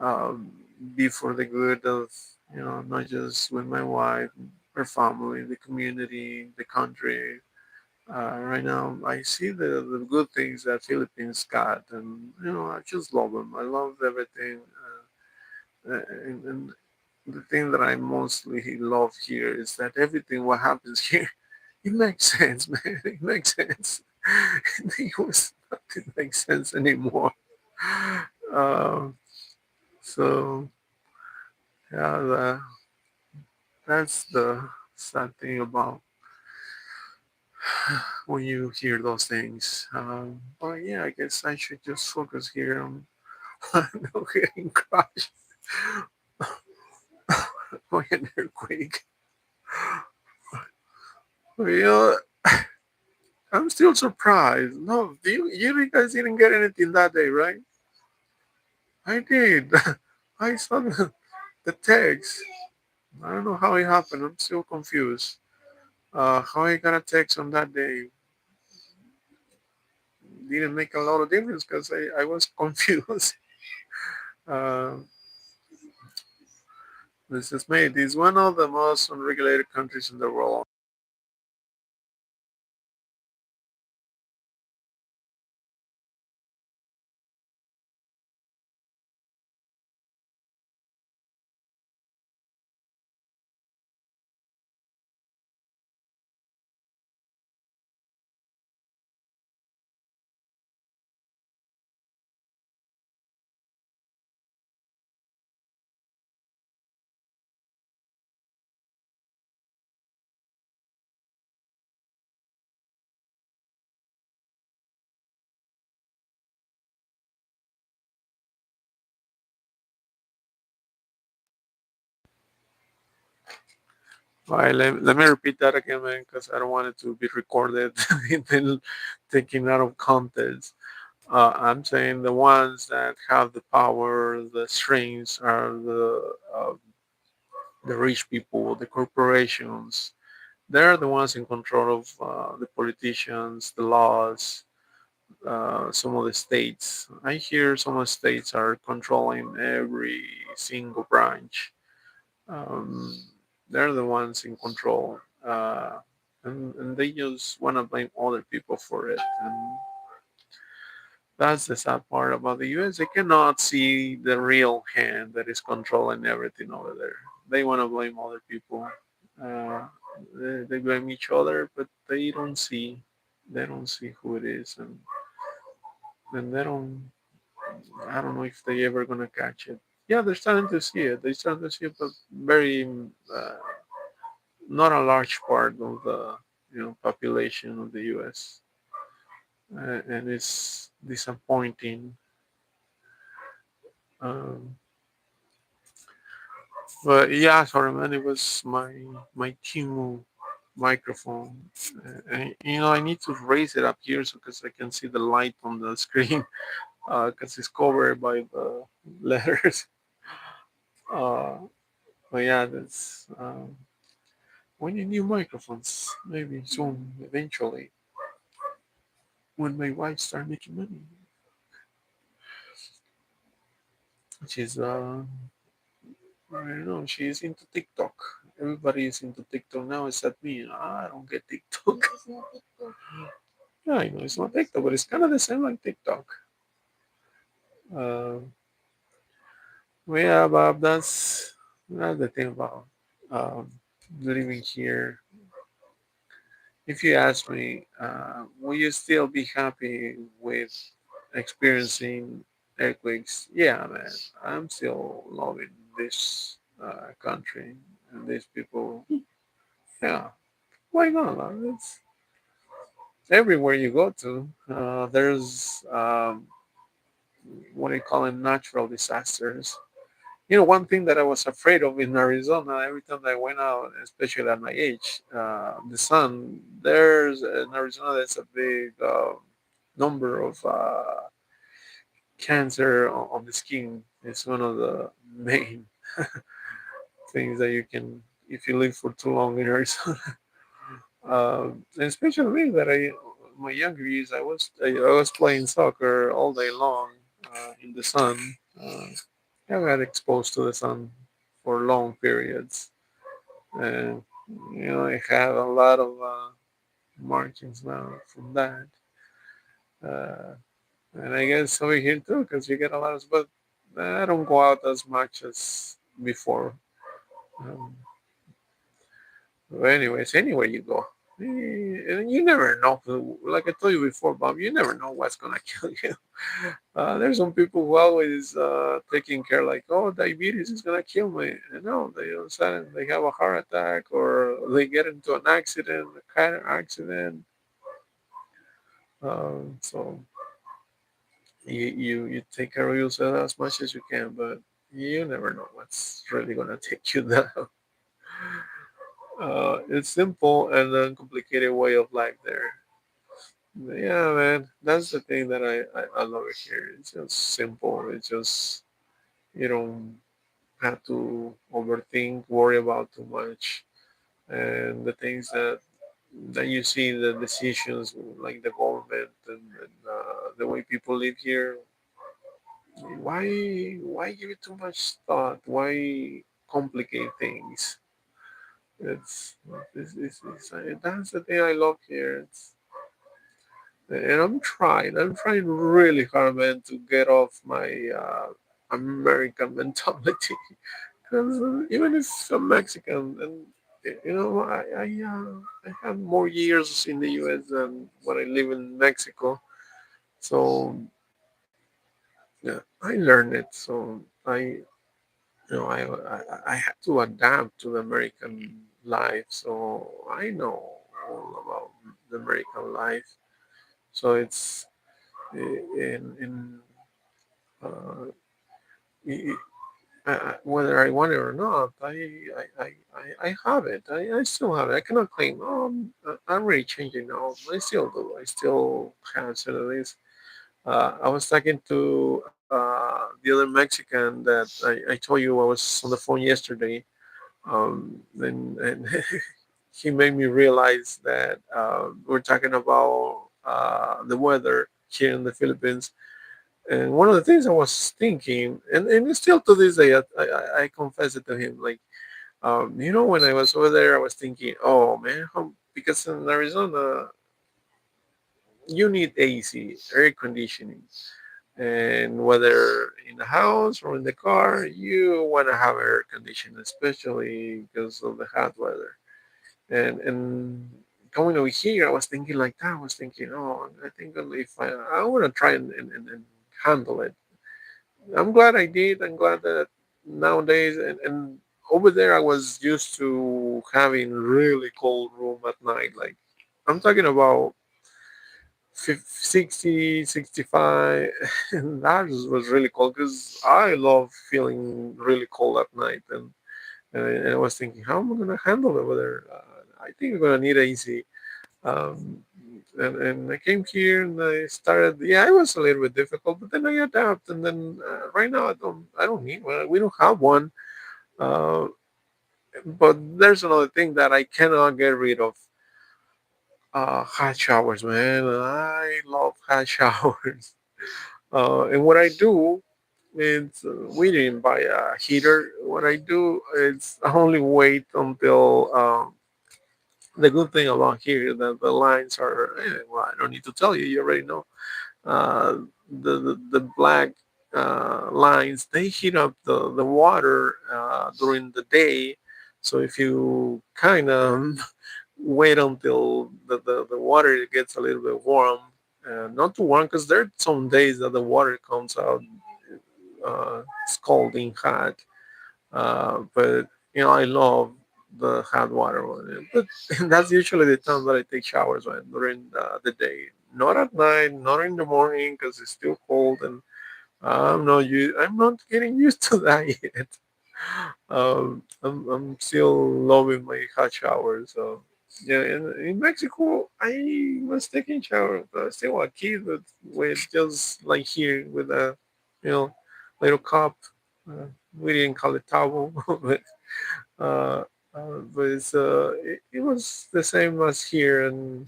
um, be for the good of not just with my wife, her family, the community, the country. Right now, I see the good things that Philippines got, and I just love them. I love everything. And the thing that I mostly love here is that everything what happens here, it makes sense, man. It makes sense. In the US, nothing makes sense anymore. Um, so yeah, that's the sad thing about when you hear those things. But yeah, I guess I should just focus here on not getting crushed by an earthquake. Well, I'm still surprised. No, you guys didn't get anything that day, right? I did. I saw the text. I don't know how it happened. I'm still confused. How I got a text on that day didn't make a lot of difference because I was confused. Uh, this is made. It's one of the most unregulated countries in the world. All right, let me repeat that again, man, because I don't want it to be recorded and then taken out of context. I'm saying the ones that have the power, the strings, are the rich people, the corporations. They're the ones in control of the politicians, the laws, some of the states. I hear some of the states are controlling every single branch. Um, they're the ones in control, and they just want to blame other people for it. And that's the sad part about the U.S. They cannot see the real hand that is controlling everything over there. They want to blame other people. Uh, they blame each other, but they don't see who it is, and they don't. I don't know if they ever gonna catch it. Yeah, they're starting to see it. They're starting to see it, but very not a large part of the population of the U.S. And it's disappointing. Um, but yeah, sorry, man. It was my Timu microphone, and I need to raise it up here so because I can see the light on the screen because it's covered by the letters. Uh, but yeah, that's we need new microphones maybe soon, eventually, when my wife start making money. She's I don't know. She's into TikTok. Everybody is into TikTok now except me. I don't get TikTok. It's not TikTok. Yeah, I know it's not TikTok, but it's kind of the same like TikTok. Uh, well, yeah, Bob, that's the thing about um, living here. If you ask me, will you still be happy with experiencing earthquakes? Yeah, man, I'm still loving this country and these people. Yeah, why not? It's everywhere you go to. There's what do you call it, natural disasters. One thing that I was afraid of in Arizona every time I went out, especially at my age, the sun. There's in Arizona, there's a big number of cancer on the skin. It's one of the main things that you can, if you live for too long in Arizona. And especially me, that my younger years, I was playing soccer all day long in the sun. I got exposed to the sun for long periods, and I have a lot of markings now from that. Uh, and I guess over here too, because you get a lot of, but I don't go out as much as before. Um, but anyways, anywhere you go, and you never know. Like I told you before, Bob, you never know what's gonna kill you. There's some people who always taking care, like, oh, diabetes is gonna kill me. And no, they all of a sudden they have a heart attack or they get into an accident, a car accident. So you take care of yourself as much as you can, but you never know what's really gonna take you down. It's simple and uncomplicated way of life there. Yeah, man, that's the thing that I love it here. It's just simple. It's just you don't have to overthink, worry about too much, and the things that you see, the decisions like the government and the way people live here. why give it too much thought? Why complicate things? It's, that's the thing I love here. And I'm trying really hard, man, to get off my American mentality. Because even if I'm Mexican, and I have more years in the U.S. than when I live in Mexico, so yeah, I learned it. So I had to adapt to the American life. So I know all about the American life. So it's in uh, whether I want it or not, I have it. I still have it. I cannot claim, oh, I'm really changing now. I still do. I still have some of this. I was talking to the other Mexican that I told you I was on the phone yesterday. And he made me realize that we're talking about the weather here in the Philippines. And one of the things I was thinking, and still to this day, I confess it to him, like, when I was over there, I was thinking, oh man, because in Arizona, you need AC, air conditioning, and whether in the house or in the car, you want to have air conditioning, especially because of the hot weather. And coming over here, I was thinking like that. I was thinking, oh, I think if I want to try and handle it. I'm glad I did. I'm glad that nowadays and over there I was used to having really cold room at night. Like I'm talking about 50, 60, 65. And that was really cold because I love feeling really cold at night. And I was thinking, how am I gonna handle it over there? I think I'm gonna need AC. Um, and I came here and I started. Yeah, it was a little bit difficult, but then I adapt. And then right now I don't need one. We don't have one. Uh, but there's another thing that I cannot get rid of. Hot showers, man. I love hot showers. And what I do is we didn't buy a heater. What I do is I only wait until the good thing about here is that the lines are well, I don't need to tell you, you already know. uh, the black lines, they heat up the water during the day. So if you kind of wait until the water gets a little bit warm, not too warm, because there are some days that the water comes out scalding hot. But I love the hot water one. But that's usually the time that I take showers when during the day, not at night, not in the morning because it's still cold and I'm not getting used to that yet. I'm still loving my hot shower. So yeah, in Mexico, I was taking shower. But I still a kid with just like here with a you know little cup. Uh, we didn't call it towel, but uh, it was the same as here, and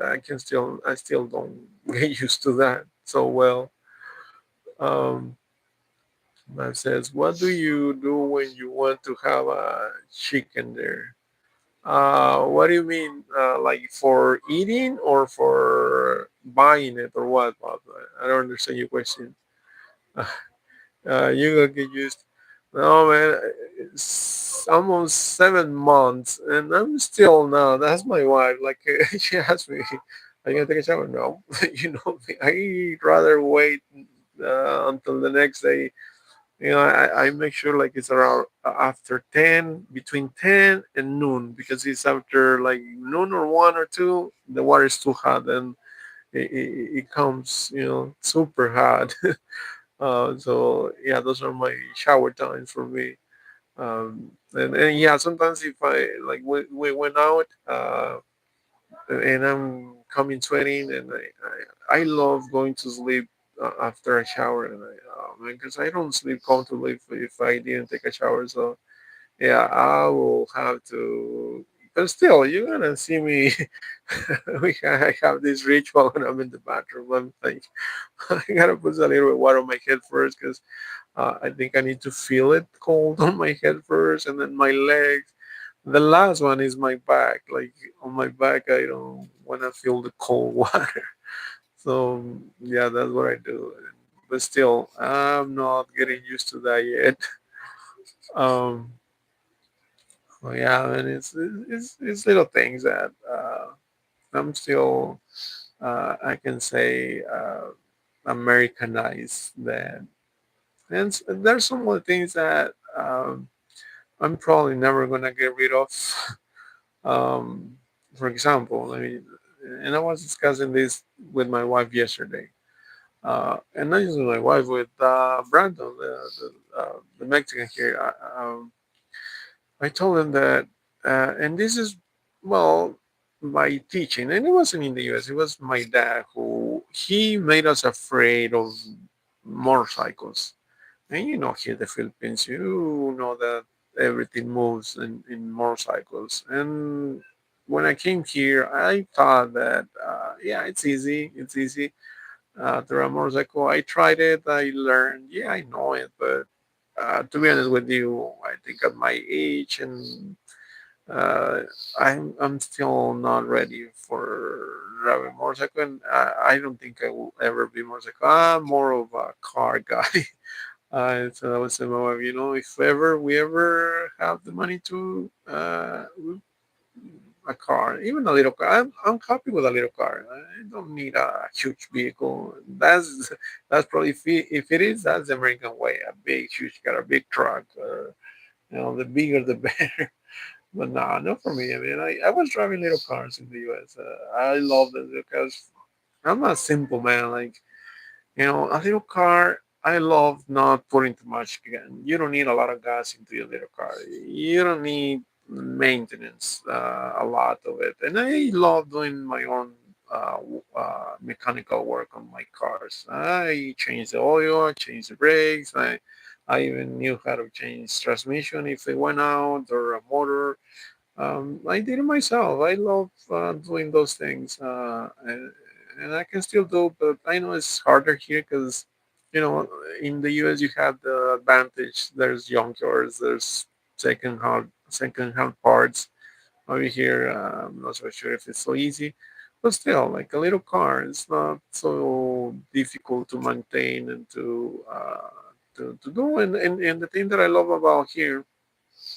I still don't get used to that so well. Um, Man says, what do you do when you want to have a chicken there? What do you mean? Like for eating or for buying it or what, Bob? I don't understand your question. You gonna get used. No, man, it's almost 7 months, and I'm still no. That's my wife. Like she asked me, "Are you gonna take a shower?" No, me. I'd rather wait until the next day. I make sure like it's around after 10, between 10 and noon, because it's after like noon or 1 or 2, the water is too hot and it comes, super hot. So yeah, those are my shower times for me. And yeah, sometimes if I like we went out and I'm coming sweating, and I love going to sleep after a shower, and because I don't sleep comfortably if I didn't take a shower. So yeah, I will have to. But still, you're gonna see me. I have this ritual when I'm in the bathroom. I'm like, I gotta put a little bit of water on my head first because I think I need to feel it cold on my head first, and then my legs. The last one is my back. Like on my back, I don't want to feel the cold water. So yeah, that's what I do. But still, I'm not getting used to that yet. Um, so yeah, and it's little things that I'm still I can say Americanized that, and there's some more things that I'm probably never gonna get rid of. Um, for example, I mean, and I was discussing this with my wife yesterday, and not just with my wife, with Brandon, the Mexican here. I told him that, and this is, well, my teaching, and it wasn't in the US, it was my dad who, he made us afraid of motorcycles. And you know, here in the Philippines, you know that everything moves in motorcycles. And when I came here, I thought that, yeah, it's easy to ride a motorcycle. I tried it, I learned, yeah, I know it, but to be honest with you, I think at my age and uh, I'm still not ready for driving motorcycle, and I don't think I will ever be motorcycle. I'm more of a car guy. So I was saying, my wife, you know, if ever we ever have the money to a car, even a little car, I'm happy with a little car. I don't need a huge vehicle. That's probably if it is, that's the American way. A big, huge car, a big truck. You know, the bigger the better. But nah, not for me. I mean, I was driving little cars in the U.S. I love them because I'm a simple man. Like, you know, a little car, I love not putting too much. You don't need a lot of gas into your little car. You don't need maintenance, a lot of it. And I love doing my own mechanical work on my cars. I change the oil, I change the brakes. I even knew how to change transmission if it went out or a motor. I did it myself. I love doing those things, and I can still do. But I know it's harder here because, you know, in the U.S. you have the advantage. There's junkyards. There's second hand parts. Over here, I'm not so sure if it's so easy, but still, like a little car, it's not so difficult to maintain and to do. And the thing that I love about here,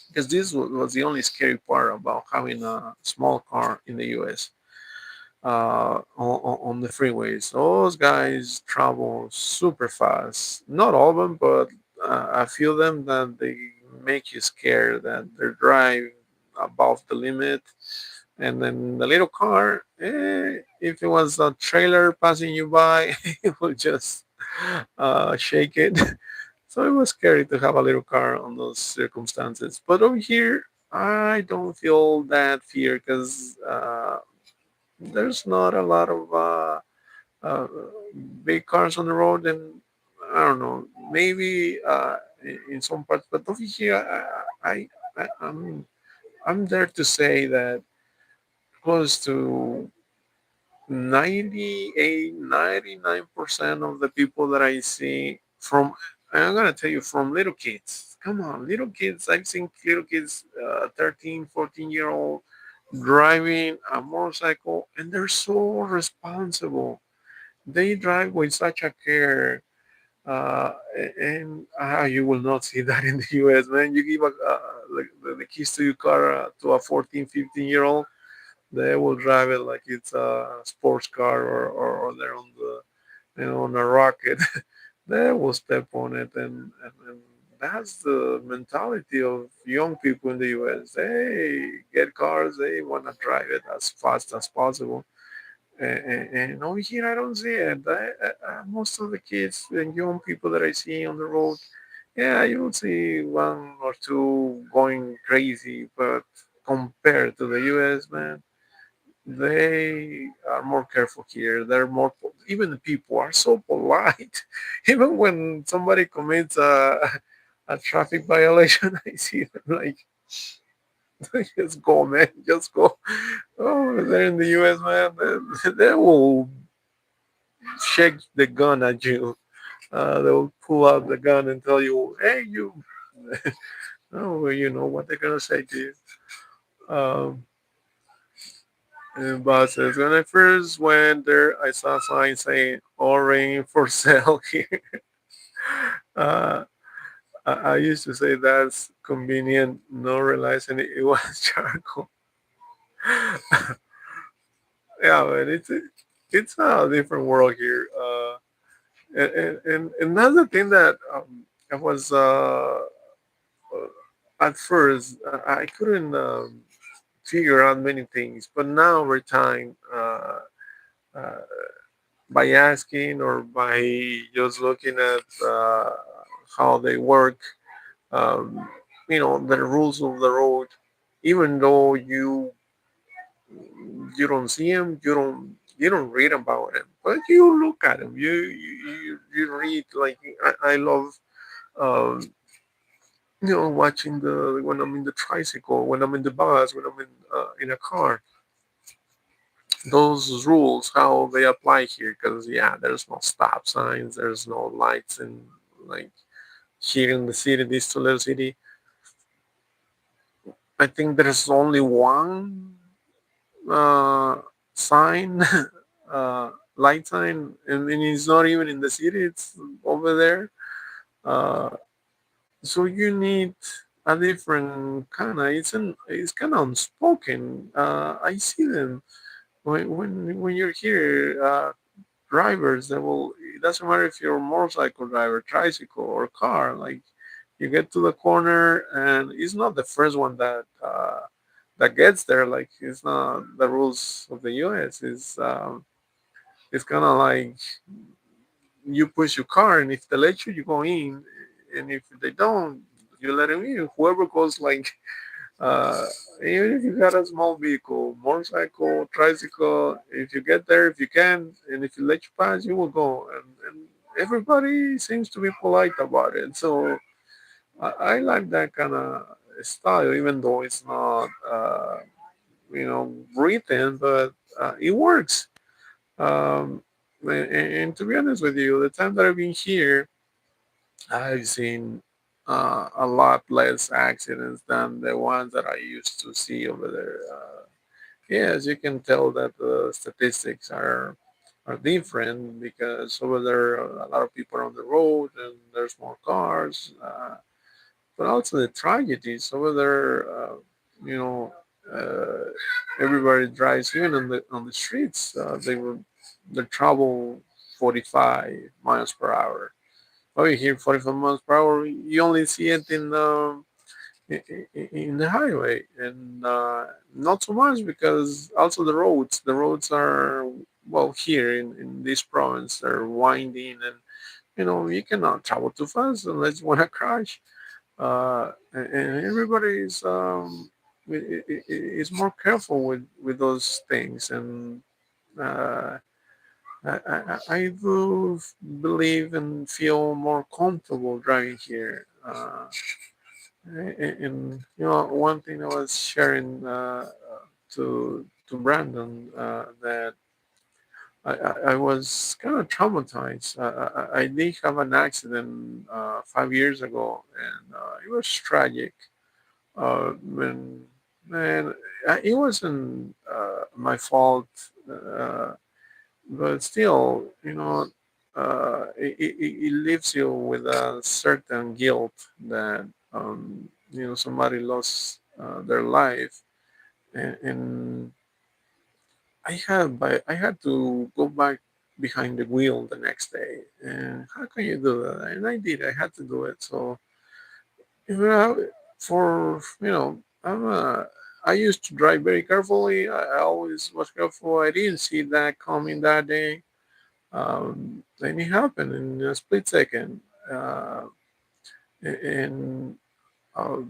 because this was the only scary part about having a small car in the US, on the freeways. Those guys travel super fast. Not all of them, but a few of them that they make you scared that they drive above the limit. And then the little car, if it was a trailer passing you by, it would just shake it. So it was scary to have a little car on those circumstances. But over here, I don't feel that fear because there's not a lot of uh, big cars on the road, and I don't know, maybe in some parts, but over here, I'm there to say that close to 98, 99% of the people that I see from, I'm gonna tell you, from little kids. Come on, little kids. I've seen little kids, 13, 14-year old driving a motorcycle, and they're so responsible. They drive with such a care. And you will not see that in the US, man. You give like the keys to your car to a 14, 15-year old, they will drive it like it's a sports car, or they're on the, on a rocket. They will step on it, and that's the mentality of young people in the US. They get cars, they want to drive it as fast as possible. And over here, I don't see it. Most of the kids and young people that I see on the road, yeah, you will see one or two going crazy, but compared to the US, man, they are more careful here. They're more, even the people are so polite. Even when somebody commits a traffic violation, I see them like Just go, man. Just go. Oh, they're in the U.S., man. They will shake the gun at you. They will pull out the gun and tell you, "Hey, you." Oh, well, you know what they're gonna say to you. Um, and boss says, when I first went there, I saw signs saying "orange for sale" here. Uh, I used to say that's convenient, not realizing it was charcoal. Yeah, man, it's a different world here. And another thing that I was at first I couldn't figure out many things, but now over time, uh, by asking or by just looking at how they work, um, the rules of the road, even though you don't see them, you don't read about them, but you look at them. You read like I love um, watching the when I'm in the tricycle, when I'm in the bus, when I'm in a car, those rules how they apply here. Because yeah, there's no stop signs, there's no lights, and like here in the city, this little city, I think there's only one uh, sign, light sign, and it's not even in the city; it's over there. Uh, so you need a different kind of. It's kind of unspoken. I see them when you're here. Drivers that will. It doesn't matter if you're a motorcycle driver, tricycle, or car. Like you get to the corner, and it's not the first one that gets there. Like it's not the rules of the U.S. It's kind of like you push your car, and if they let you, you go in, and if they don't, you let them in. Whoever goes like, uh, even if you got a small vehicle, motorcycle, tricycle, if you get there, if you can, and if you let you pass, you will go, and everybody seems to be polite about it. So I like that kind of style, even though it's not, written, but it works. Um, and to be honest with you, the time that I've been here, I've seen a lot less accidents than the ones that I used to see over there. Yes, you can tell that the statistics are different because over there a lot of people are on the road and there's more cars. But also the tragedies over there. You know, everybody drives even on the streets. They travel 45 miles per hour. Oh, you hear 45 miles per hour. You only see it in the highway, and not so much because also the roads. The roads are well here in this province. They're winding, and you cannot travel too fast unless you want to crash. And everybody is more careful with those things, and uh, I do believe and feel more comfortable driving here. And one thing I was sharing to Brandon that I was kind of traumatized. I did have an accident 5 years ago, and it was tragic. When man, it wasn't my fault. Uh, but still, it leaves you with a certain guilt that somebody lost their life, and I had to go back behind the wheel the next day. And how can you do that? And I did. I had to do it. So you know, for I used to drive very carefully. I always was careful. I didn't see that coming that day. Then it happened in a split second, uh, and uh,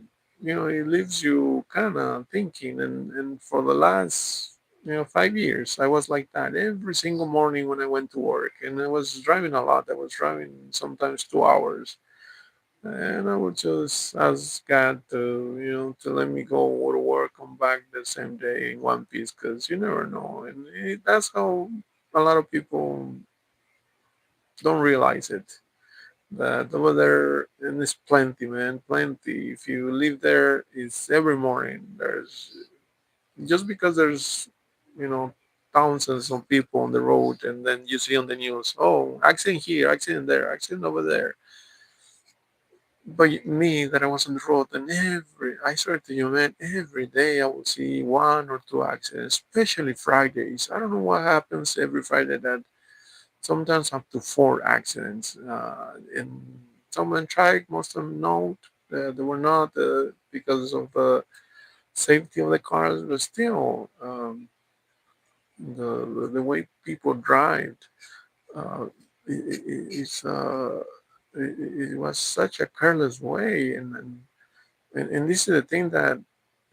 it leaves you kind of thinking. And for the last 5 years, I was like that every single morning when I went to work, and I was driving a lot. I was driving sometimes 2 hours, And I would just ask God to, to let me go to work, come back the same day in one piece, because you never know. And that's how a lot of people don't realize it. That over there, and it's plenty, man, plenty. If you live there, it's every morning. There's just because there's, you know, thousands of people on the road, and then you see on the news, oh, accident here, accident there, accident over there. But me, that I was on the road, and I swear to you, man, every day I would see one or two accidents, especially Fridays. I don't know what happens every Friday that sometimes up to four accidents. And some went track, most of them not. They were not because of the safety of the cars, but still, the way people drive, uh, it's it was such a careless way, and this is the thing that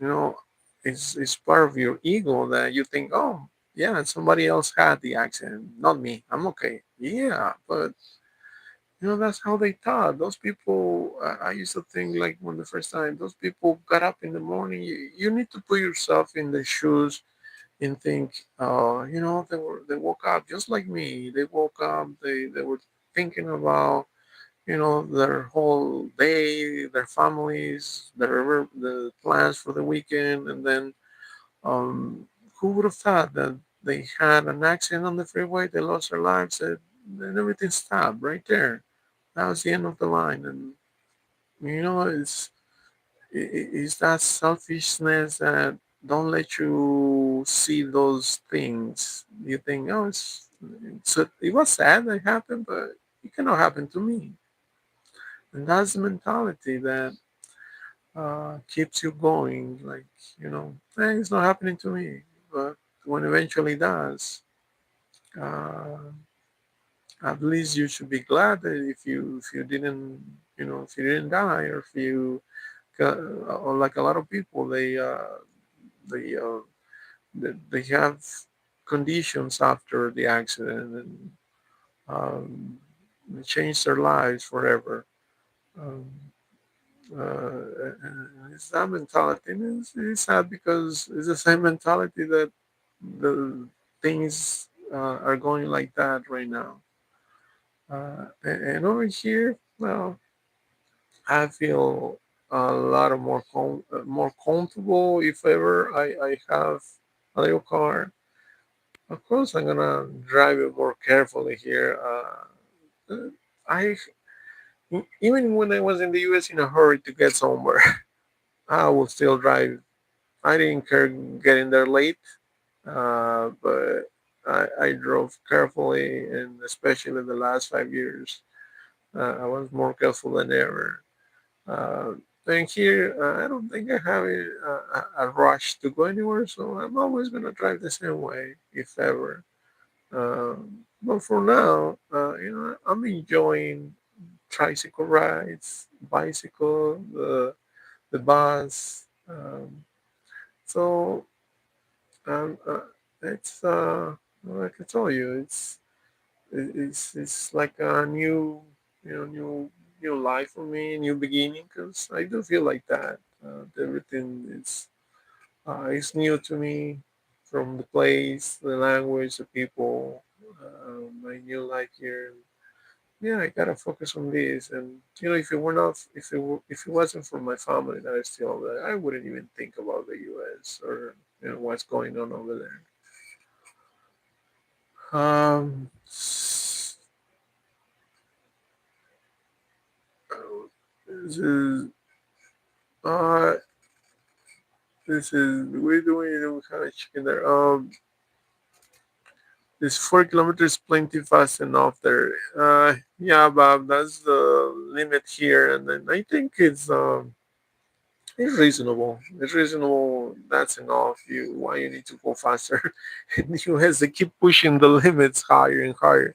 you know is part of your ego, that you think, oh yeah, somebody else had the accident, not me, I'm okay. Yeah, but that's how they thought. Those people, I used to think, like, when the first time those people got up in the morning, you need to put yourself in their shoes and think, they woke up just like me. They woke up, they were thinking about, their whole day, their families, the plans for the weekend, and then um, who would have thought that they had an accident on the freeway, they lost their lives, and everything stopped right there. That was the end of the line, and it's that selfishness that don't let you see those things. You think, oh, it was sad that happened, but it cannot happen to me. And that's the mentality that keeps you going. Like, it's not happening to me. But when eventually does, uh, at least you should be glad that if you didn't, if you didn't die, or if you got, or like a lot of people, they they have conditions after the accident, and they change their lives forever. Um, it's that mentality. And it's sad because it's the same mentality that the things are going like that right now. And over here, well, I feel a lot of more comfortable if ever I have a little car. Of course, I'm gonna drive it more carefully here. I Even when I was in the U.S. in a hurry to get somewhere, I would still drive. I didn't care getting there late, but I drove carefully, and especially the last 5 years, I was more careful than ever. Uh, and here, I don't think I have a rush to go anywhere, so I'm always gonna drive the same way, if ever. But for now, I'm enjoying tricycle rides, bicycle, the bus. So it's like I told you, it's like a new life for me, new beginning. Because I do feel like that. Everything is new to me, from the place, the language, the people, my new life here. Yeah, I gotta focus on this. And if it were not, if it wasn't for my family that is still there, I wouldn't even think about the U.S. or what's going on over there. This is uh, we're doing kind of chicken there. This 4 kilometers plenty fast enough there. Yeah, Bob, that's the limit here, and then I think it's reasonable. It's reasonable. That's enough. Why you need to go faster? In the US, they keep pushing the limits higher and higher.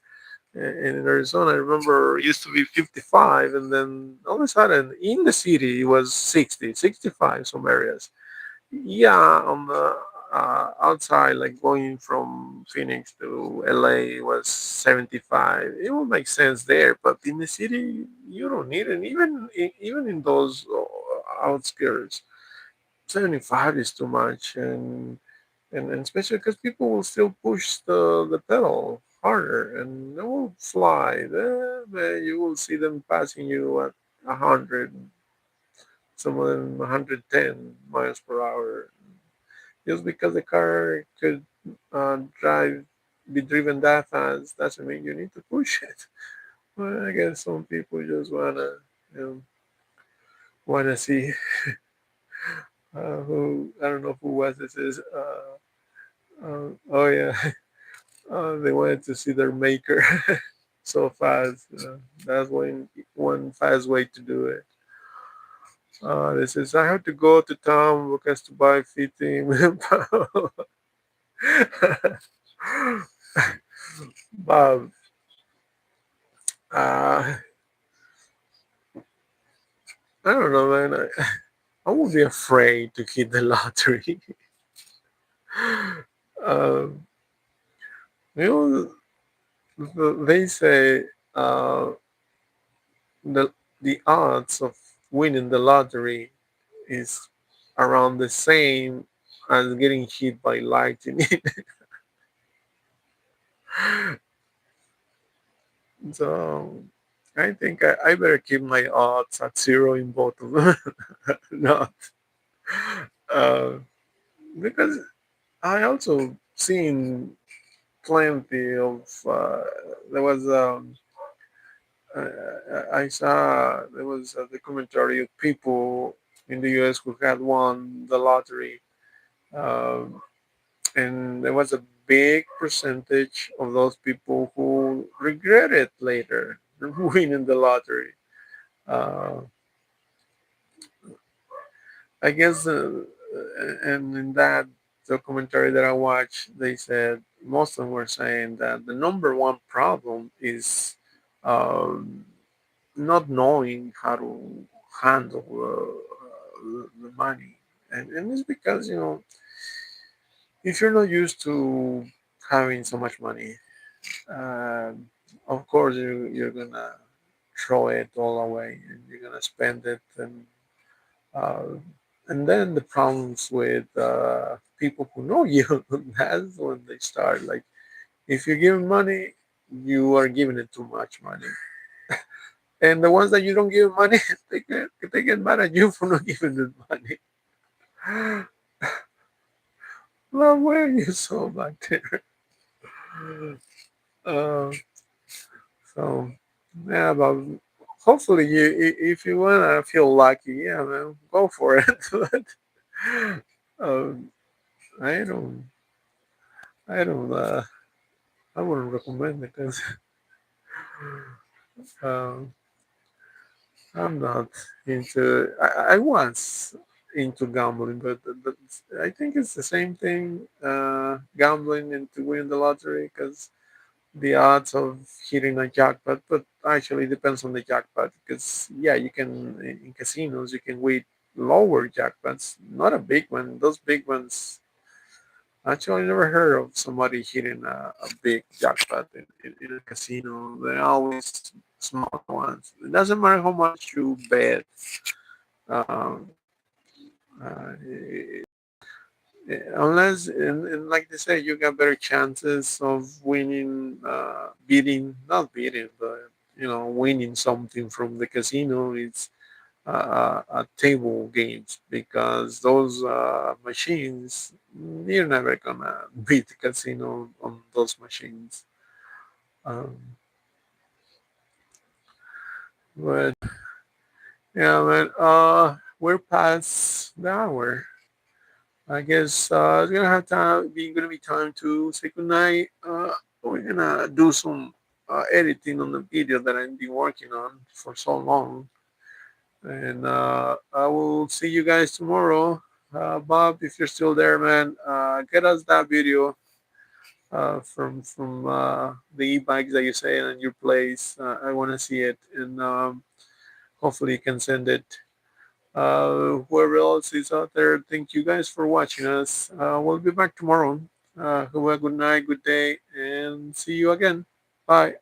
And in Arizona, I remember it used to be 55, and then all of a sudden in the city it was 60, 65 some areas. Yeah, outside, like going from Phoenix to LA was 75. It will make sense there, but in the city, you don't need it. Even in those outskirts, 75 is too much, and especially because people will still push the pedal harder, and they will fly. You will see them passing you at 100, some of them 110 miles per hour, just because the car could drive be driven that fast doesn't mean you need to push it. Well, I guess some people just you know, wanna see who I don't know who was this is. Oh yeah, they wanted to see their maker so fast. That's one fast way to do it. This is I have to go to town because to buy fitting. Bob, uh, I don't know, man. I would be afraid to hit the lottery. um, you they say the the odds of winning the lottery is around the same as getting hit by lightning. So I think I better keep my odds at zero in both of them. Not uh, because I also seen plenty of. There was I saw there was a documentary of people in the U.S. who had won the lottery, um, and there was a big percentage of those people who regretted later winning the lottery. Uh, I guess, and in that documentary that I watched, they said most of them were saying that the number one problem is um, not knowing how to handle the money, and it's because if you're not used to having so much money, um, of course you're gonna throw it all away and you're gonna spend it uh, and then the problems with people who know you, that's when they start. Like, if you're giving money, you are giving it too much money. And the ones that you don't give money, they get mad at you for not giving them money. Well, where are you so back there? Uh, so, yeah, but hopefully, if you wanna feel lucky, yeah, man, go for it. But um, I don't, I don't. I wouldn't recommend it because um, I'm not into. I was into gambling, but I think it's the same thing. Gambling and to win the lottery because the odds of hitting a jackpot, but actually depends on the jackpot. Because yeah, you can in casinos you can win lower jackpots, not a big one. Those big ones. Actually, I never heard of somebody hitting a big jackpot in a casino. They're always small ones. It doesn't matter how much you bet. Um, Unless, and like they say, you got better chances of winning, not beating, but winning something from the casino. It's table games because those machines you're never gonna beat the casino on those machines. Um, but yeah, man, we're past the hour. I guess it's gonna be time to say goodnight. We're gonna do some editing on the video that I've been working on for so long. And I will see you guys tomorrow. Bob, if you're still there, man, get us that video from the e-bikes that you say in your place. I want to see it, and hopefully you can send it. Whoever else is out there, thank you guys for watching us. We'll be back tomorrow. Have a good night, good day, and see you again. Bye.